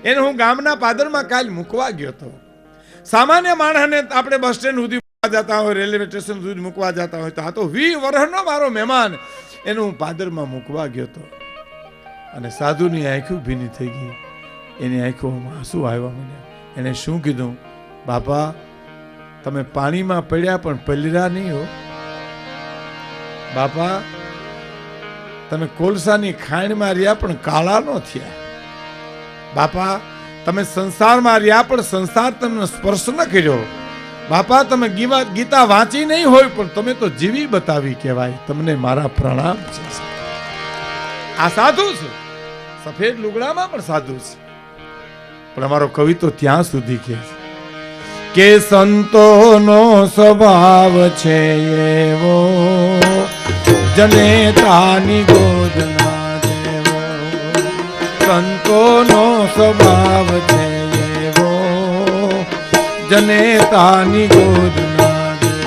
એને હું ગામના પાદરમાં કાલ મૂકવા ગયો હતો. સામાન્ય માણસને આપણે બસ સ્ટેન્ડ સુધી મૂકવા જતા હોય, રેલવે સ્ટેશન સુધી મૂકવા જતા હોય, તો આ તો 20 વર્ષનો મારો મહેમાન, એને હું પાદરમાં મૂકવા ગયો હતો. અને સાધુની આંખો ભીની થઈ ગઈ, એની આંખોમાં આંસુ આવ્યા મને. એને શું કીધું? બાપા, તમે પાણીમાં પડ્યા પણ પલળ્યા નહીં હો. બાપા, તમે કોલસાની ખાણમાં રહ્યા પણ કાળા ન થયા. બાપા, તમે સંસારમાં રહ્યા પણ સંસાર તમને સ્પર્શ ન કર્યો. બાપા, તમે ગીતા વાંચી નહીં હોય પણ તમે તો જીવી બતાવી કહેવાય. તમને મારા પ્રણામ છે. આ સાધુ છે, સફેદ લુગડામાં પણ સાધુ છે. પણ અમારો કવિ તો ત્યાં સુધી કહે છે કે સંતોનો સ્વભાવ છે એવો, જનેતાની ગોદના જેવો. સંતોનો સ્વભાવ છે એવો, જનેતાની ગોદના જેવો.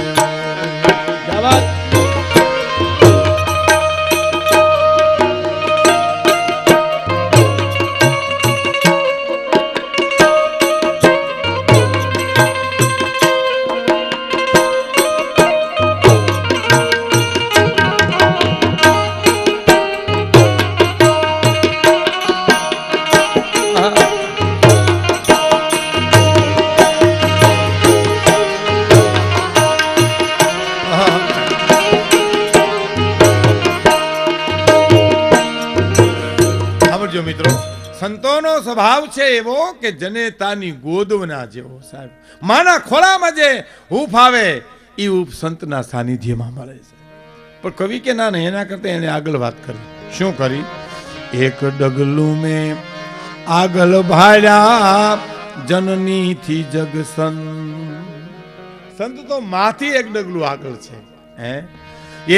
મિત્રો, સંતોનો સ્વભાવ છે એવો કે જનેતાની ગોદવના જેવો. સાહેબ, માના ખોળામાં જે હૂફ આવે એ હૂફ સંતના સાનિધ્યમાં મળે છે. પણ કવિ કે ના નહીં, એના કરતા એને આગળ વાત કરી. શું કરી? એક ડગલું મેં આગળ ભાડ્યા જનની થી જગ સંત તો માથી એક ડગલું આગળ છે. હે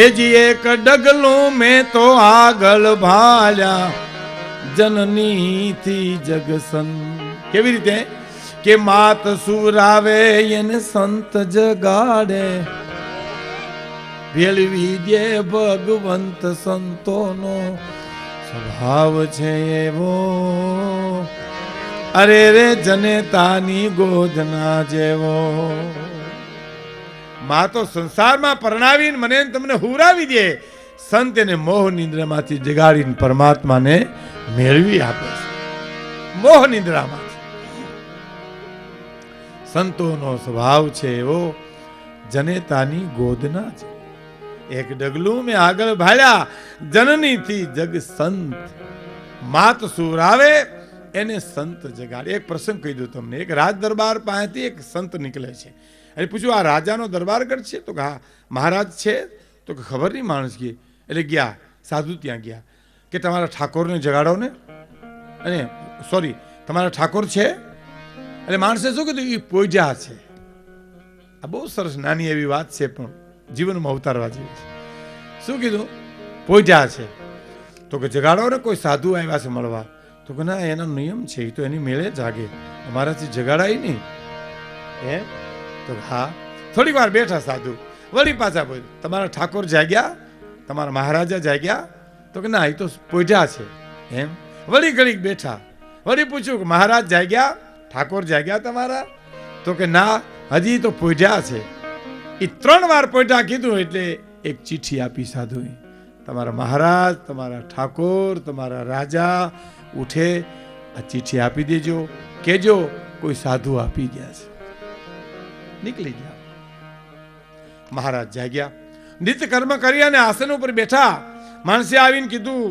એ જી એક ડગલું મેં તો આગળ ભાડ્યા જનની થી જગસન. કેવી રીતે? કે માત સુરાવે એને સંત જગાડે, ભેળવી દે ભગવંત. સંતોનો સ્વભાવ છે એવો, અરે રે જનેતાની ગોદના જેવો. માં તો સંસારમાં પરણાવીને મને તમને હુરાવી દે, સંત એને મોહ નિંદ્રામાંથી જગાડીને પરમાત્માને મેળવી આપે છે. મોહ નિંદ્રામાંથી. સંતોનો સ્વભાવ છે એવો, જનેતાની ગોદના છે. એક ડગલું મેં આગળ ભાડ્યા જનનીથી જગ સંત. માત સુરાવે એને સંત જગાડે. એક પ્રસંગ કહી દઉં તમને. એક રાજ દરબાર પાસેથી એક સંત નીકળે છે. એટલે પૂછ્યું, આ રાજાનો દરબારગઢ છે? તો કે હા. મહારાજ છે? તો કે ખબર નહીં માણસ કે. એટલે ગયા, સાધુ ત્યાં ગયા કે તમારા ઠાકોરને જગાડો ને. અને સોરી, તમારા ઠાકોર છે? એટલે માણસે શું કીધું? એ પોઈજા છે. આ બહુ સરસ નાની એવી વાત છે પણ જીવનમાં અવતારવા જેવી છે. શું કીધું? પોઈજા છે. તો કે જગાડો ને, કોઈ સાધુ આવ્યા છે મળવા. તો કે ના, એનો નિયમ છે, એ તો એની મેળે જાગે, અમારાથી જગાડાય નહીં. એમ? તો હા. થોડીક વાર બેઠા સાધુ, વળી પાછા બોલ, તમારા ઠાકોર જાગ્યા? તમારા મહારાજા જાગ્યા? તો કે ના, એ તો પોઈજા છે. એમ? વળી ઘડીક બેઠા, વળી પૂછ્યું કે મહારાજ જાગ્યા? ઠાકોર જાગ્યા તમારા? તો કે ના, હજી તો પોઈજા છે. એ 3 વાર પોઈજા કીધું એટલે એક ચિઠ્ઠી આપી સાધુએ. તમારા મહારાજ, તમારા ઠાકોર, તમારા રાજા ઉઠે, આ ચિઠ્ઠી આપી દેજો, કેજો કોઈ સાધુ આપી ગયા છે. નીકળી ગયા. મહારાજ જાગ્યા, નિત્ય કર્મ કરી અને આસન ઉપર બેઠા. માણસે આવીને કીધું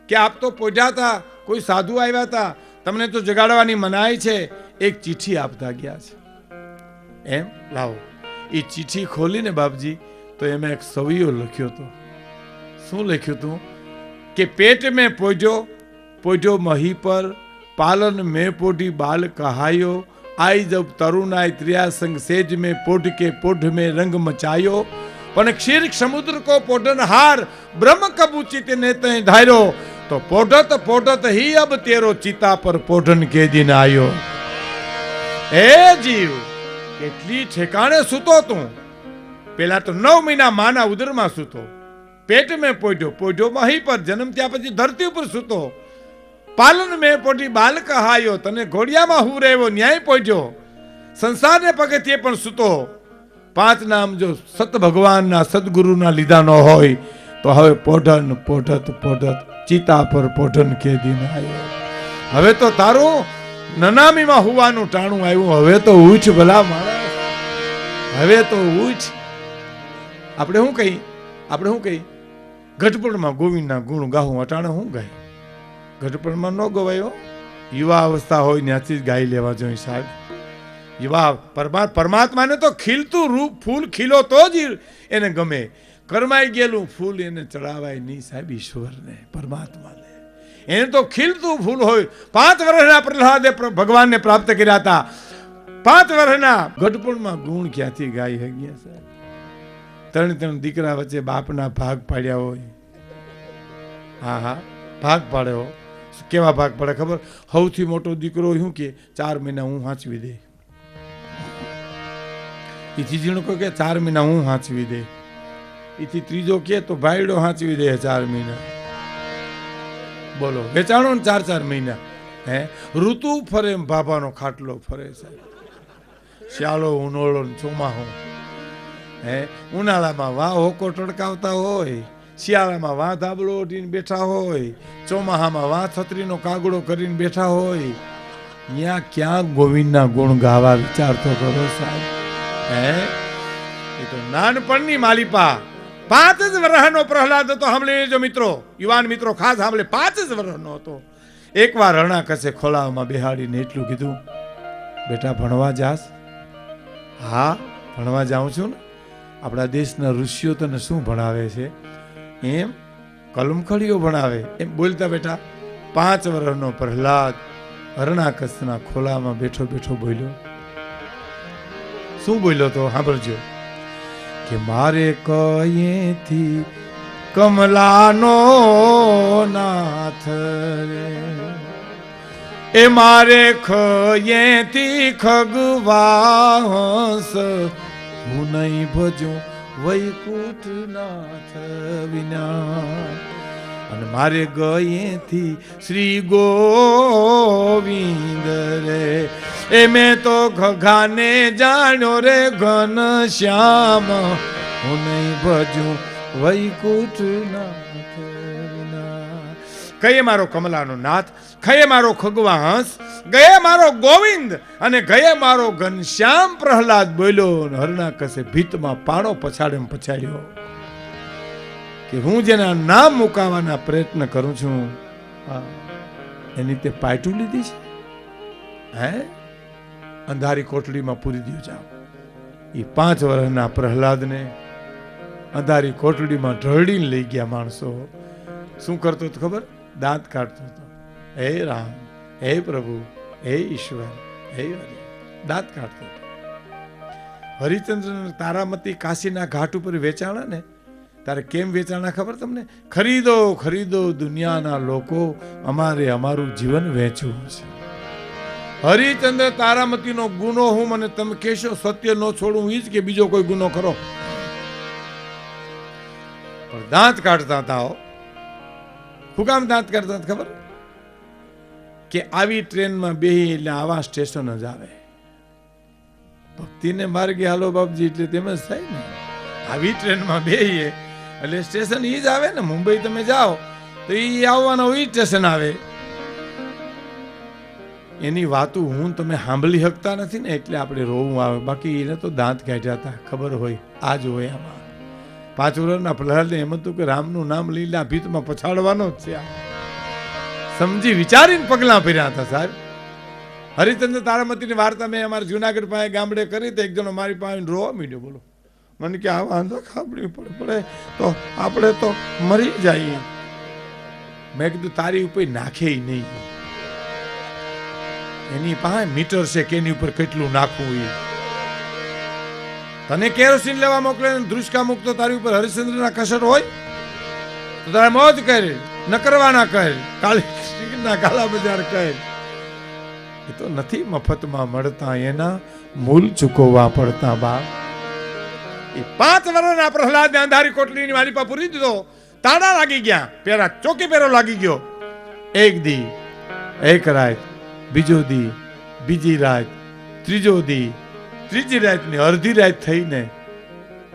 કે આપ તો પોઢ્યા હતા, કોઈ સાધુ આવ્યા હતા, તમને તો જગાડવાની મનાઈ છે, એક ચિઠ્ઠી આપતા ગયા છે. એમ? લાવો. એ ચિઠ્ઠી ખોલીને બાપજી તો એમાં એક સવિયો લખ્યો હતો. શું લખ્યું હતું? કે પેટ મેં પોઢ્યો મહી પર, પાલન મેં પોઢી બાલ કહાયો, आई जब तरुणाई त्रिया संग सेज में पोढ़ के पोढ़ में रंग मचायो, पण क्षीर समुद्र को पोढ़न हार ब्रह्म कब उचित ने तय धार्यो, तो पोढ़त पोढ़त ही अब तेरो चिता पर पोढ़न के दिन आयो. ए जीव, કેટલી ઠેકાણે સૂતો તું. પેલા તો 9 મહિના માના ઉદરમાં સૂતો, પેટ મેં પોઢ્યો મહી પર, જન્મ ત્યાં પછી ધરતી ઉપર સૂતો, પાલન મેં પોટી બાલ કહાયો, તને ઘોડિયામાં હું રહેવો ન્યાય પોટ્યો, સંસારને પગથિયે પણ સૂતો. 5 નામ જો સત ભગવાનના સદગુરુના લીધા ન હોય તો હવે પોઢન પોઢત પોઢત ચિતા પર પોઢન કે દિન આવ્યો. હવે તો તારું નનામીમાં હોવાનું ટાણું આવ્યું. હવે તો ઉઠ ભલા માણસ, હવે તો ઉઠ. આપણે શું કહી ઘટપણમાં ગોવિંદના ગુણ ગાવું, અટાણે હું ગાય? ઘટપણમાં ન ગવાયો. યુવા અવસ્થા હોય ત્યાંથી જ ગાઈ લેવા જોઈએ સાહેબ. યુવા પરમાત્માને તો ખીલતું રૂપ ફૂલ ખીલો તો જ એને ગમે. કરમાઈ ગયેલું ફૂલ એને ચડાવાય નહીં સાહેબ. ઈશ્વરને, પરમાત્માને એને તો ખીલતું ફૂલ હોય. 5 વર્ષના પ્રહલાદે ભગવાનને પ્રાપ્ત કર્યા હતા. 5 વર્ષના ઘટપણમાં ગુણ ક્યાંથી ગાઈ ગયા સાહેબ? 3 દીકરા વચ્ચે બાપના ભાગ પાડ્યા હોય. હા ભાગ પાડ્યો. કેવા ભાગ પડે ખબર? સૌથી મોટો દીકરો શું કે 4 મહિના હું હાંચવી દે. એથી જીણો કે 4 મહિના હું હાંચવી દે. એથી ત્રીજો કે તો ભાઈડો હાંચવી દે 4 મહિના. બોલો, વેચાણો ને 4 મહિના. હે ઋતુ ફરે એમ બાબાનો ખાટલો ફરે સાહેબ. શિયાળો, ઉનાળો, ચોમાહો. હે ઉનાળામાં વાહ હોકો ટડકાવતા હોય, શિયાળામાં વાહ ધાબળો ઓઢીને બેઠા હોય, ચોમાહામાં વાહ છત્રીનો કાગડો કરીને બેઠા હોય. ત્યાં ક્યાં ગોવિંદના ગુણ ગાવા વિચાર તો કરો સાહેબ. હે એ તો નાનપણની માલિપા. 5 જ વર્ષનો પ્રહલાદ હતો. સાંભળી લેજો મિત્રો, યુવાન મિત્રો ખાસ સાંભળે. 5 જ વર્ષનો હતો. એકવાર રણા કસે ખોલામાં બેહાડીને એટલું કીધું, બેટા ભણવા જાસ? હા ભણવા જાઉં છું ને. આપણા દેશના ઋષિઓ તને શું ભણાવે છે? એમ કલમખડીઓ ભણાવે એમ બોલતા બેટા. 5 વર્ષનો પ્રહલાદ હરણાકસના ખોલામાં બેઠો બેઠો બોલ્યો. શું બોલ્યો તો સાંભળજો કે મારે કયેથી કમલાનો નાથ રે, એ મારે ખયેથી ખગવાસ, હું નહીં ભજું વૈકુંઠનાથ વિના. અને મારે ગયેથી શ્રી ગોવિંદ રે, એ મેં તો ઘાને જાણ્યો રે ઘન શ્યામ, હું નહીં ભજું વૈકુંઠનાથ વિના. કયે મારો કમલાનો નાથ, ખયે મારો ખગવાસ, ગયે મારો ગોવિંદ અને ગયે મારો ઘનશ્યામ. પ્રહલાદ બોલ્યો. હરણાકસે ભીતમાં પાણો પછાડ્યો કે હું જેના નામ મુકાવાના પ્રયત્ન કરું છું એની તે પાટું લીધી છે. હે અંધારી કોટડીમાં પૂરી દો જાઓ. એ 5 વર્ષના પ્રહલાદને અંધારી કોટડીમાં ઢળડીને લઈ ગયા માણસો. શું કરતો હતો ખબર? દાંત કાઢતો હતો. હે રામ, હે પ્રભુ, હે ઈશ્વર, હે હરિ. દાંત કાઢતો હતો. હરિચંદ્ર તારામતી કાશીના ઘાટ ઉપર વેચાણા ને, તારે કેમ વેચાણા ખબર તમને? ખરીદો ખરીદો દુનિયાના લોકો, અમારે અમારું જીવન વેચવું છે. હરિચંદ્ર તારામતીનો ગુનો હું મને તમે કહેશો સત્ય ન છોડું ઈ જ કે બીજો કોઈ ગુનો ખરો? પણ દાંત કાઢતા હતા. શું કામ દાંત કાઢતા હતા ખબર? કે આવી ટ્રેનમાં બેહી એટલે આવા સ્ટેશન જ આવે. ભક્તિને માર્ગે હાલો બાપજી એટલે તેમ જ થાય ને. આવી ટ્રેનમાં બેહીએ એટલે સ્ટેશન ઈ જ આવે ને. મુંબઈ તમે જાઓ તો ઈ આવવાનો ઈ સ્ટેશન આવે. એની વાતો હું તમે સાંભળી શકતા નથી ને એટલે આપણે રોવું આવે. બાકી એને તો દાંત કાઢ્યા હતા. ખબર હોય આ જ હોય આમાં. 5 વર્ષના પ્રહલાદને એમ હતું કે રામનું નામ લઈને આ ભીતમાં પછાડવાનો જ છે. સમજી વિચારીને પગલાં ભર્યા હતા સાહેબ. હરિચંદ્ર તારામતીની વાર્તા મેં અમારા જુનાગઢ પાસે ગામડે કરી તો એક જણો મારી પાસે રોવા માંડ્યો. બોલો, મને કે આ વાંધો ખાબડી પડે તો આપણે તો મરી જઈએ. મેં કીધું તારી ઉપર નાખે નહીં. એની પાસે મીટર છે કે એની ઉપર કેટલું નાખવું. એ તને કેરોસીન લેવા મોકલે ધ્રુસકા મૂકતો તારી ઉપર હરિશ્ચંદ્રના કસર હોય તો તારે મોજ કર, ન કરવાના કર, કાળી કાલા બજાર કર. એ તો નથી મફતમાં મળતા, એના મૂલ ચૂકવવા પડતા. બાપ એ 5 વર્ષના પ્રહલાદને અંધારી કોટડીની માલિપા પૂરી દીધો. તાળા લાગી ગયા, પેરા ચોકી પેરો લાગી ગયો. એક દી એક રાત, બીજો દી, બીજી રાત, ત્રીજો દી, ત્રીજી રાતની અડધી રાત થઈને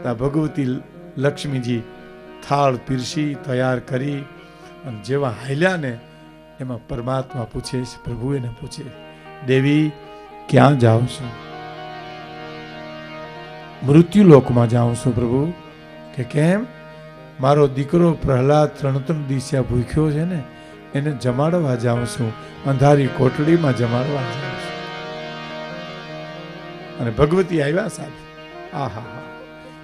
તા ભગવતી લક્ષ્મીજી થાળ પીરસી તૈયાર કરી અને જેવા હાલ્યા ને એમાં પરમાત્મા પૂછે છે, પ્રભુ એને પૂછે, દેવી ક્યાં જાઓ છો? મૃત્યુ લોકમાં જાઉં છું પ્રભુ. કે કેમ? મારો દીકરો પ્રહલાદ 3 દિવસે ભૂખ્યો છે ને, એને જમાડવા જાઉં છું, અંધારી કોટડીમાં જમાડવા જાઉં છું. અને ભગવતી આવ્યા સાથે, આહા,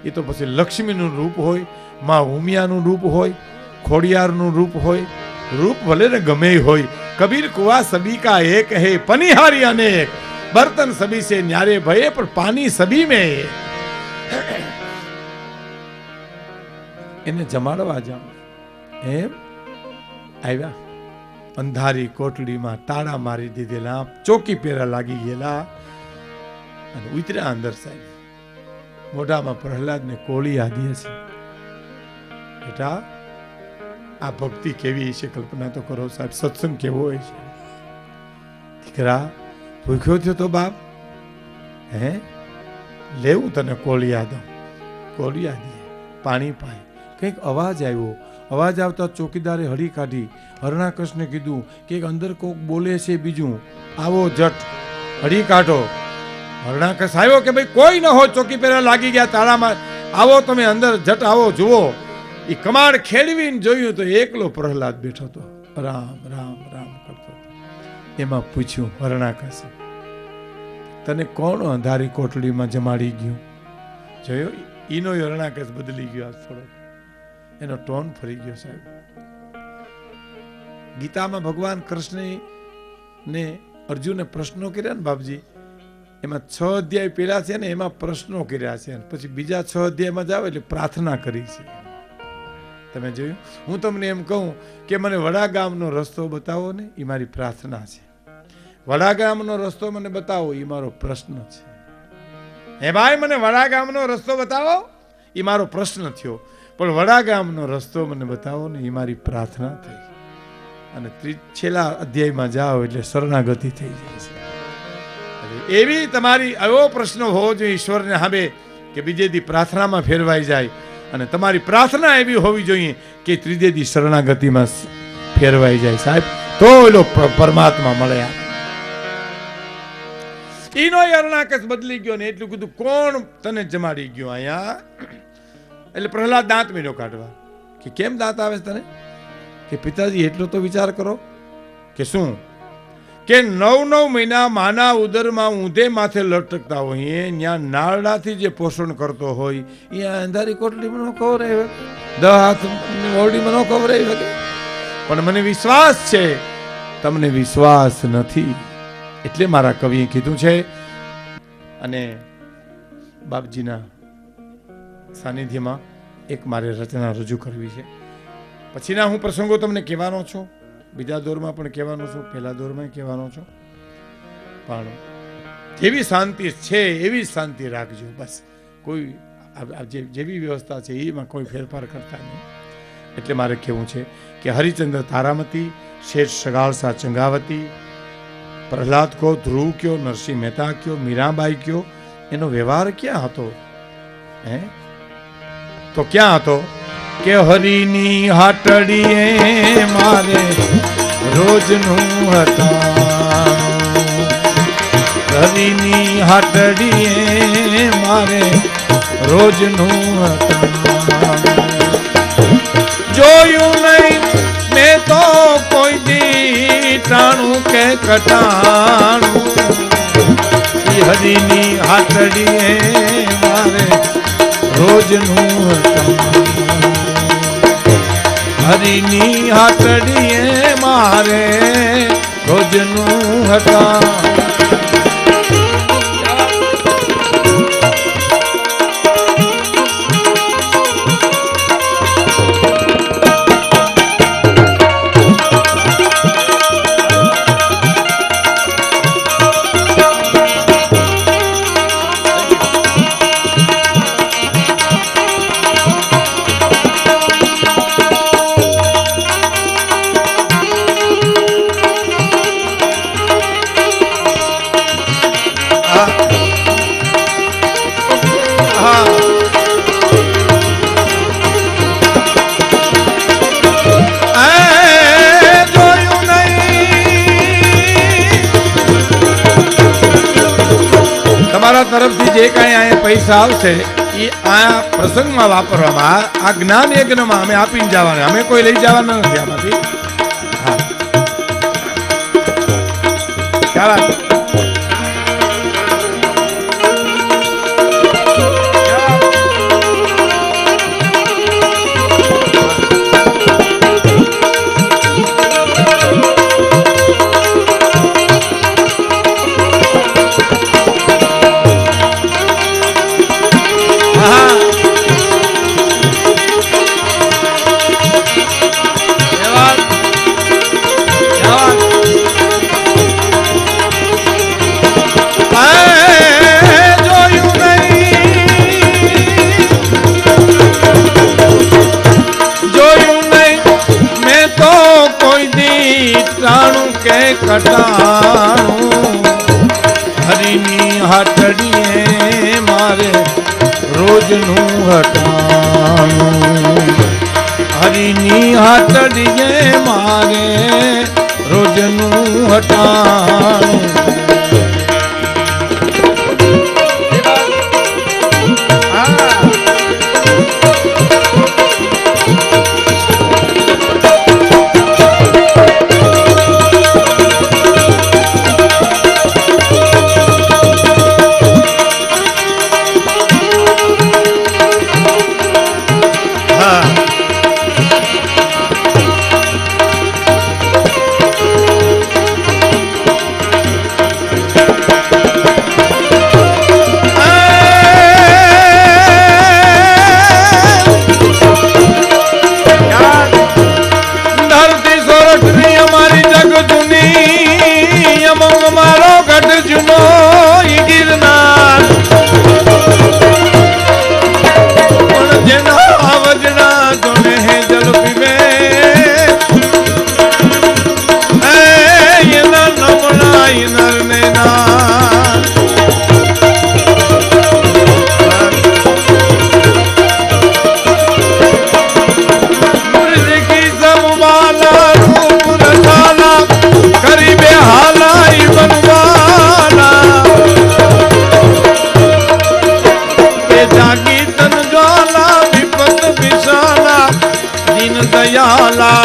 એ તો પછી લક્ષ્મીનું રૂપ હોય, માં ઉમિયાનું રૂપ હોય, ખોડિયારનું રૂપ હોય, રૂપ ભલે ને ગમે હોય. કબીર કુવા સબી કા એક હે, પનિહારી અનેક, બર્તન સબી સે ન્યારે ભયે, પણ પાણી સબી મેં. એને જમાડવા જાઉં એમ આવ્યા. અંધારી કોટડીમાં તાળા મારી દીધેલા, ચોકી પેરા લાગી ગયેલા અને ઉતર્યા અંદર. સાહેબ મોઢામાં પ્રહલાદને કોળી આદીએ છે. બેટા, આ ભક્તિ કેવી છે કલ્પના તો કરો સાહેબ. સત્સંગ કેવો હોય છે. દીકરા ભૂખ્યો થયો તો બાપ, હે લેવું તને કોળિયા દઉં. કોળિયા દે, પાણી પાય. કંઈક અવાજ આવ્યો. અવાજ આવતા ચોકીદારે હળી કાઢી. હરણાકશને કીધું કે અંદર કોક બોલે છે બીજું, આવો જટ હળી કાઢો. હરણાકશ આવ્યો કે ભાઈ કોઈ ન હોય, ચોકી પેરા લાગી ગયા તાળામાં, આવો તમે અંદર જટ આવો જુઓ. એ કમાડ ખેડવીને જોયું તો એકલો પ્રહલાદ બેઠો હતો, રામ રામ રામ કરતો. એમાં પૂછ્યું હરણાકશે, તને કોણ અંધારી કોટડીમાં જમાડી ગયું? જોયો ઈનો હરણાકશ બદલી ગયો. થોડો એનો ટોન ફરી ગયો સાહેબ. ગીતામાં ભગવાન કૃષ્ણ ને અર્જુને પ્રશ્નો કર્યા ને બાપજી, એમાં 6 અધ્યાય પેલા છે ને એમાં પ્રશ્નો કર્યા છે, પછી બીજા 6 અધ્યાયમાં જાવ એટલે પ્રાર્થના કરી છે. તમે જોયું? હું તમને એમ કહું કે મને વડા ગામનો રસ્તો બતાવો ને, એ મારી પ્રાર્થના છે. વડા ગામનો રસ્તો મને બતાવો, એ મારો પ્રશ્ન છે. હે ભાઈ, મને વડા ગામનો રસ્તો બતાવો, એ મારો પ્રશ્ન થયો. પણ વડા ગામનો રસ્તો મને બતાવો ને, એ મારી પ્રાર્થના થઈ. અને છેલ્લા અધ્યાયમાં જાઓ એટલે શરણાગતિ થઈ જાય છે. એવી તમારી એવો પ્રશ્ન હોવો જોઈએ ઈશ્વરને સામે કે બીજે દી પ્રાર્થનામાં ફેરવાઈ જાય. અને તમારી પ્રાર્થના એવી હોવી જોઈએ કે ત્રીજે દી શરણાગતિમાં ફેરવાઈ જાય સાહેબ, તો એલો પરમાત્મા મળે. ઈનો હરણાકશ બદલી ગયો ને એટલું કીધું, કોણ તને જમાડી ગયો અહીંયા? એટલે પ્રહલાદ દાંત મીંડો કાઢવા. કે કેમ દાંત આવે તને? કે પિતાજી એટલો તો વિચાર કરો કે શું કે 9 મહિના માના ઉદરમાં ઊંધે માથે લટકતા હોય, ત્યાં નાળડાથી જે પોષણ કરતો હોય, અહીંયા અંધારી કોટડીમાં ન ખવરાય, 10 હાથ ઓરડીમાં ન ખવરાય શકે. પણ મને વિશ્વાસ છે, તમને વિશ્વાસ નથી, એટલે મારા કવિએ કીધું છે. અને બાપજીના સાનિધ્યમાં એક મારે રચના રજૂ કરવી છે. પછીના હું પ્રસંગો તમને કહેવાનો છું, બીજા દોરમાં પણ કહેવાનો છું, પહેલા દોરમાં કહેવાનો છું. પણ જેવી શાંતિ છે એવી શાંતિ રાખજો બસ. કોઈ જેવી વ્યવસ્થા છે એમાં કોઈ ફેરફાર કરતા નહીં. એટલે મારે કહેવું છે કે હરિચંદ્ર તારામતી, શેઠ સગાળસા ચંગાવતી, પ્રહલાદ કયો, ધ્રુવ કયો, નરસિંહ મહેતા કયો, મીરાબાઈ કયો, એનો વ્યવહાર ક્યાં હતો? હે તો ક્યાં હતો કે હરિની હાટડીએ મારે રોજનું હતા, હરિની હાટડીએ મારે રોજનું હતા. જોયું નહીં મેં તો કોઈ દી ટાણું કે કટાણું, હરિની હાટડીએ મારે રોજનું હતા, હરિની હાટડીએ મારે રોજનું હતા. તમારા તરફથી જે કાંઈ અહીંયા પૈસા આવશે એ આ પ્રસંગમાં વાપરવામાં આ જ્ઞાન યજ્ઞમાં અમે આપીને જવાના, અમે કોઈ લઈ જવાના નથી આમાંથી. હા ચાલો. કટાણું હરીની હાટડીએ મારે રોજનું હટાણું, હરીની હાટડીએ મારે રોજનું હટાણું.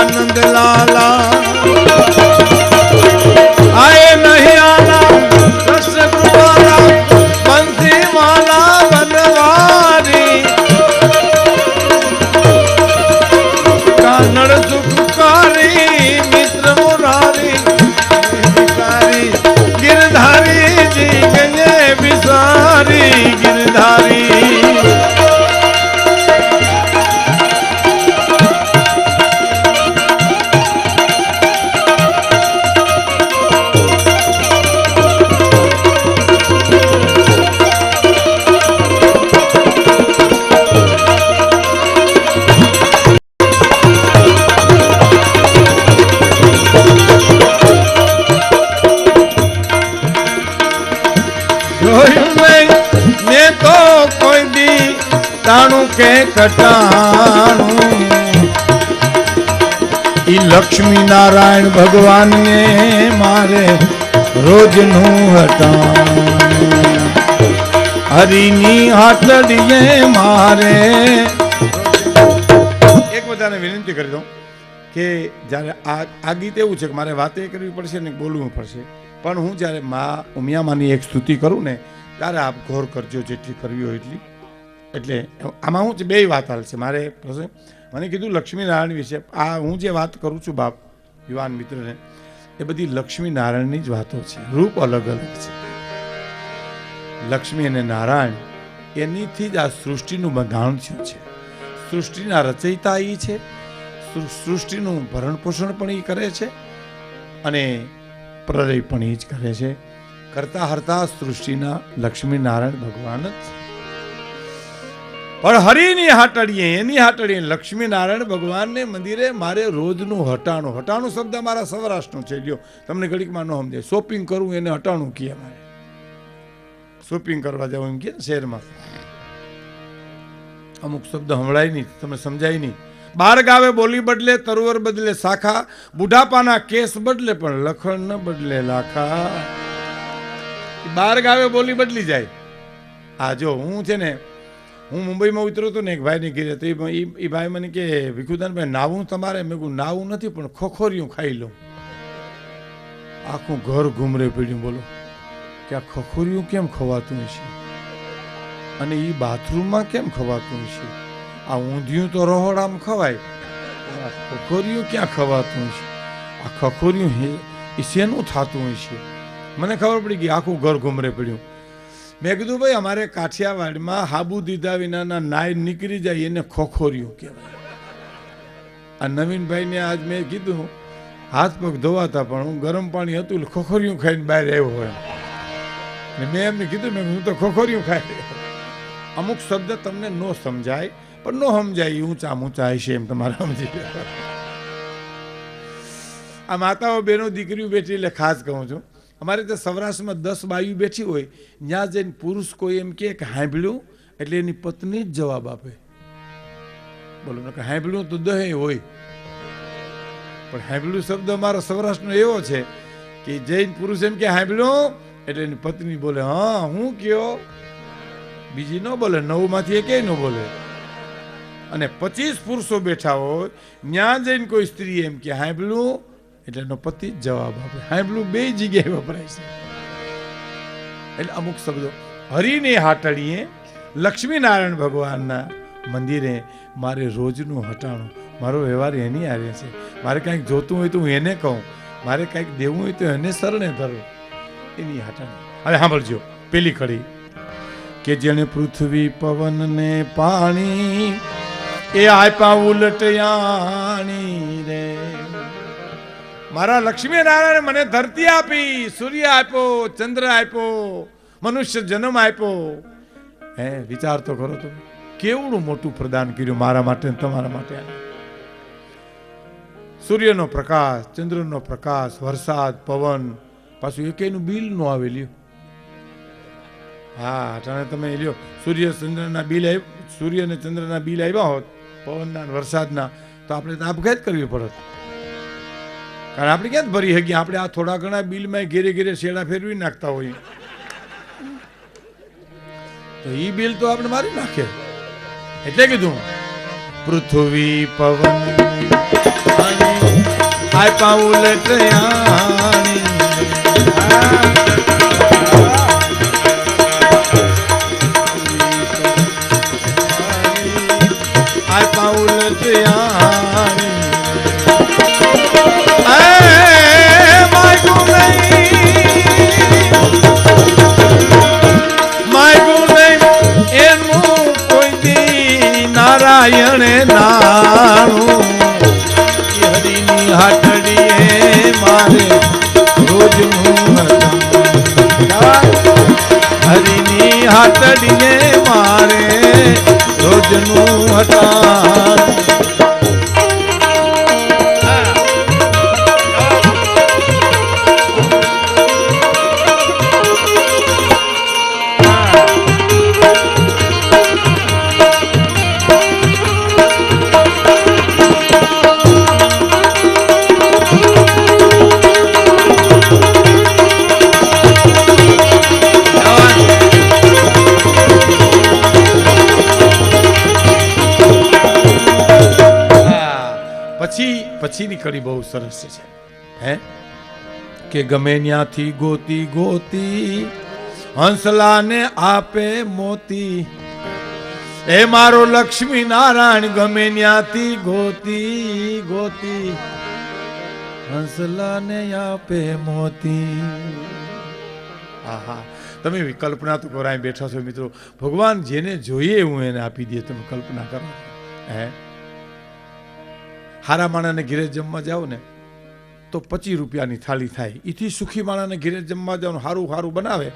नंद लाला आए नहीं आला कृष्ण कुमारा बंसी माला बनवारी कानड़ सुखकारी मित्र मुरारी गिरधारी जी गए बिसारी गिरधारी के कटाणु ई लक्ष्मी नारायण भगवान ने मारे रोज नु हटाणु हरिनी हाथड़िए मारे. एक बधाने विनंती कर दूं કે જ્યારે આ ગીત એવું છે કે મારે વાતે કરવી પડશે ને બોલવું પડશે, પણ હું જ્યારે મા ઉમિયામાની એક સ્તુતિ કરું ને ત્યારે આપ ગૌર કરજો જેટલી કરવી હોય એટલી. એટલે આમાં હું બે વાત હાલશે મારે. મને કીધું લક્ષ્મીનારાયણ વિશે આ હું જે વાત કરું છું બાપ યુવાન મિત્રને, એ બધી લક્ષ્મીનારાયણની જ વાતો છે. રૂપ અલગ અલગ છે. લક્ષ્મી અને નારાયણ એનીથી જ આ સૃષ્ટિનું બંધાણ થયું છે. સૃષ્ટિના રચયિતા એ છે, સૃષ્ટિનું ભરણ પોષણ પણ એ કરે છે અને પ્રલય પણ એ જ કરે છે. કરતા હરતા સૃષ્ટિના લક્ષ્મીનારાયણ ભગવાન જ છે. પણ હરિની હાટડીએ એની હાટડીએ લક્ષ્મીનારાયણ ભગવાનને મંદિરે મારે રોજનું હટાણું. હટાણું શબ્દ મારા સૌરાષ્ટ્રનો છે. લ્યો તમને ઘડીકમાં ન સમજાય. શોપિંગ કરવું એને હટાણું કહે. મારે શોપિંગ કરવા જવું એમ કે શહેરમાં અમુક શબ્દ સંભળાય નહીં, તમને સમજાય નહીં. બાર ગાવે બોલી બદલે, તરુવર બદલે શાખા, બુઢાપાના કેસ બદલે પણ લખણ ન બદલે લાખા. બાર ગાવે બોલી બદલી જાય આ જો હું છે ને, હું મુંબઈમાં ઉતર્યો હતો ને એક ભાઈને ઘેરે, તો એ ભાઈ મને કે ભીખુદાનભાઈ નાવું તમારે? મેં કહ્યું નાવું નથી, પણ ખોખોરિયું ખાઈ લઉં. આખું ઘર ઘૂમરે પડ્યું. બોલો કે આ ખોખોરિયું કેમ ખવાતું છે, અને એ બાથરૂમમાં કેમ ખવાતું છે? આ ઊંધિયું તો રહોડામાં ખવાય, આ ખોખોરિયું ક્યાં ખવાતું છે? આ ખોખોરિયું એ શેનું થતું છે? મને ખબર પડી ગઈ, આખું ઘર ઘૂમરે પડ્યું. મેં કીધું ભાઈ અમારે કાઠિયાવાડમાં હાબુ દીધા વિનાના નાય નીકળી જાય એને ખોખોરિયું કહેવાય. આ નવીનભાઈને આજ મેં કીધું હાથ પગ ધોવાતા, પણ હું ગરમ પાણી હતું ખોખોરિયું ખાઈને બહાર આવ્યો હોય. મેં એમને કીધું, મેં હું તો ખોખોરિયું ખાઈ. અમુક શબ્દ તમને ન સમજાય, પણ ન સમજાય ઊંચા ઊંચા હશે એમ તમારે સમજી. આ માતાઓ બહેનો દીકરીઓ બેઠી એટલે ખાસ કહું છું, અમારે ત્યાં સૌરાષ્ટ્રમાં 10 બાયું બેઠી હોય, ત્યાં જઈને પુરુષ કોઈ એમ કે હાંભળ્યું એટલે એની પત્ની જ જવાબ આપે. બોલો કે હાંભળ્યું તો 10 હોય, પણ હાંભળ્યું શબ્દ અમારો સૌરાષ્ટ્રનો એવો છે કે જૈન પુરુષ એમ કે હાંભળ્યું એટલે એની પત્ની બોલે હા હું કયો, બીજી ન બોલે, 9 માંથી એકેય ન બોલે. અને 25 પુરુષો બેઠા હોય, ત્યાં જઈને કોઈ સ્ત્રી એમ કે હાંભળ્યું એટલે એનો પતિ જવાબ આપે. હાંભળું 2 જગ્યાએ વપરાય છે. એટલે અમુક શબ્દો હરિને હાટડીએ લક્ષ્મીનારાયણ ભગવાનના મંદિરે મારે રોજનું હટાણું, મારો વ્યવહાર એની આવે છે. મારે કંઈક જોતું હોય તો હું એને કહું, મારે કંઈક દેવું હોય તો એને શરણે ધરું, એની હટાણી. હવે સાંભળજો પેલી કડી કે જેણે પૃથ્વી પવન ને પાણી એ આપ્યા ઉલટયાણી રે. મારા લક્ષ્મી નારાયણ મને ધરતી આપી, સૂર્ય આપ્યો, ચંદ્ર આપ્યો, મનુષ્ય જન્મ આપ્યો. હે વિચાર તો કરો તો કેવડું મોટું પ્રદાન કર્યું મારા માટે તમારા માટે. સૂર્યનો પ્રકાશ, ચંદ્રનો પ્રકાશ, વરસાદ, પવન, પાછું એકેયનું બિલ નો આવે લ્યો. હા અટાણે તમે લ્યો સૂર્ય ચંદ્રના બિલ સૂર્ય અને ચંદ્રના બિલ આવ્યા હોત, પવનના વરસાદના, તો આપણે તો આપઘાત કરવી પડત. કારણ આપણે ક્યાં ભરી શકીએ? આપણે આ થોડા ઘણા બિલમાં ઘેરે ઘેરે શેડા ફેરવી નાખતા હોઈએ, તો ઈ બિલ તો આપણે મારી નાખે. એટલે કીધું પૃથ્વી પવન આપ્યા ઉલટયાણી આપ્યા ઉલટયાણી નારાયણે નાણું હરિની હાટડીએ મારે રોજનું હરિની હાટડીએ મારે રોજનું હટાણું. પછીની કડી બહુ સરસ છે. હે કે ગમે ત્યાંથી ગોતી ગોતી હંસલાને આપે મોતી. એ મારો લક્ષ્મી નારાયણ ગમે ત્યાંથી ગોતી ગોતી હંસલાને આપે મોતી. આહા તમે કલ્પના તો કરો, અહીં બેઠા છો મિત્રો, ભગવાન જેને જોઈએ એવું એને આપી દે. તમે કલ્પના કરો. હે હારા માણાને ઘેરે જમવા જાઓ ને તો 25 રૂપિયાની થાળી થાય. એથી સુખી માણાને ઘેરે જમવા જાઓ, સારું સારું બનાવે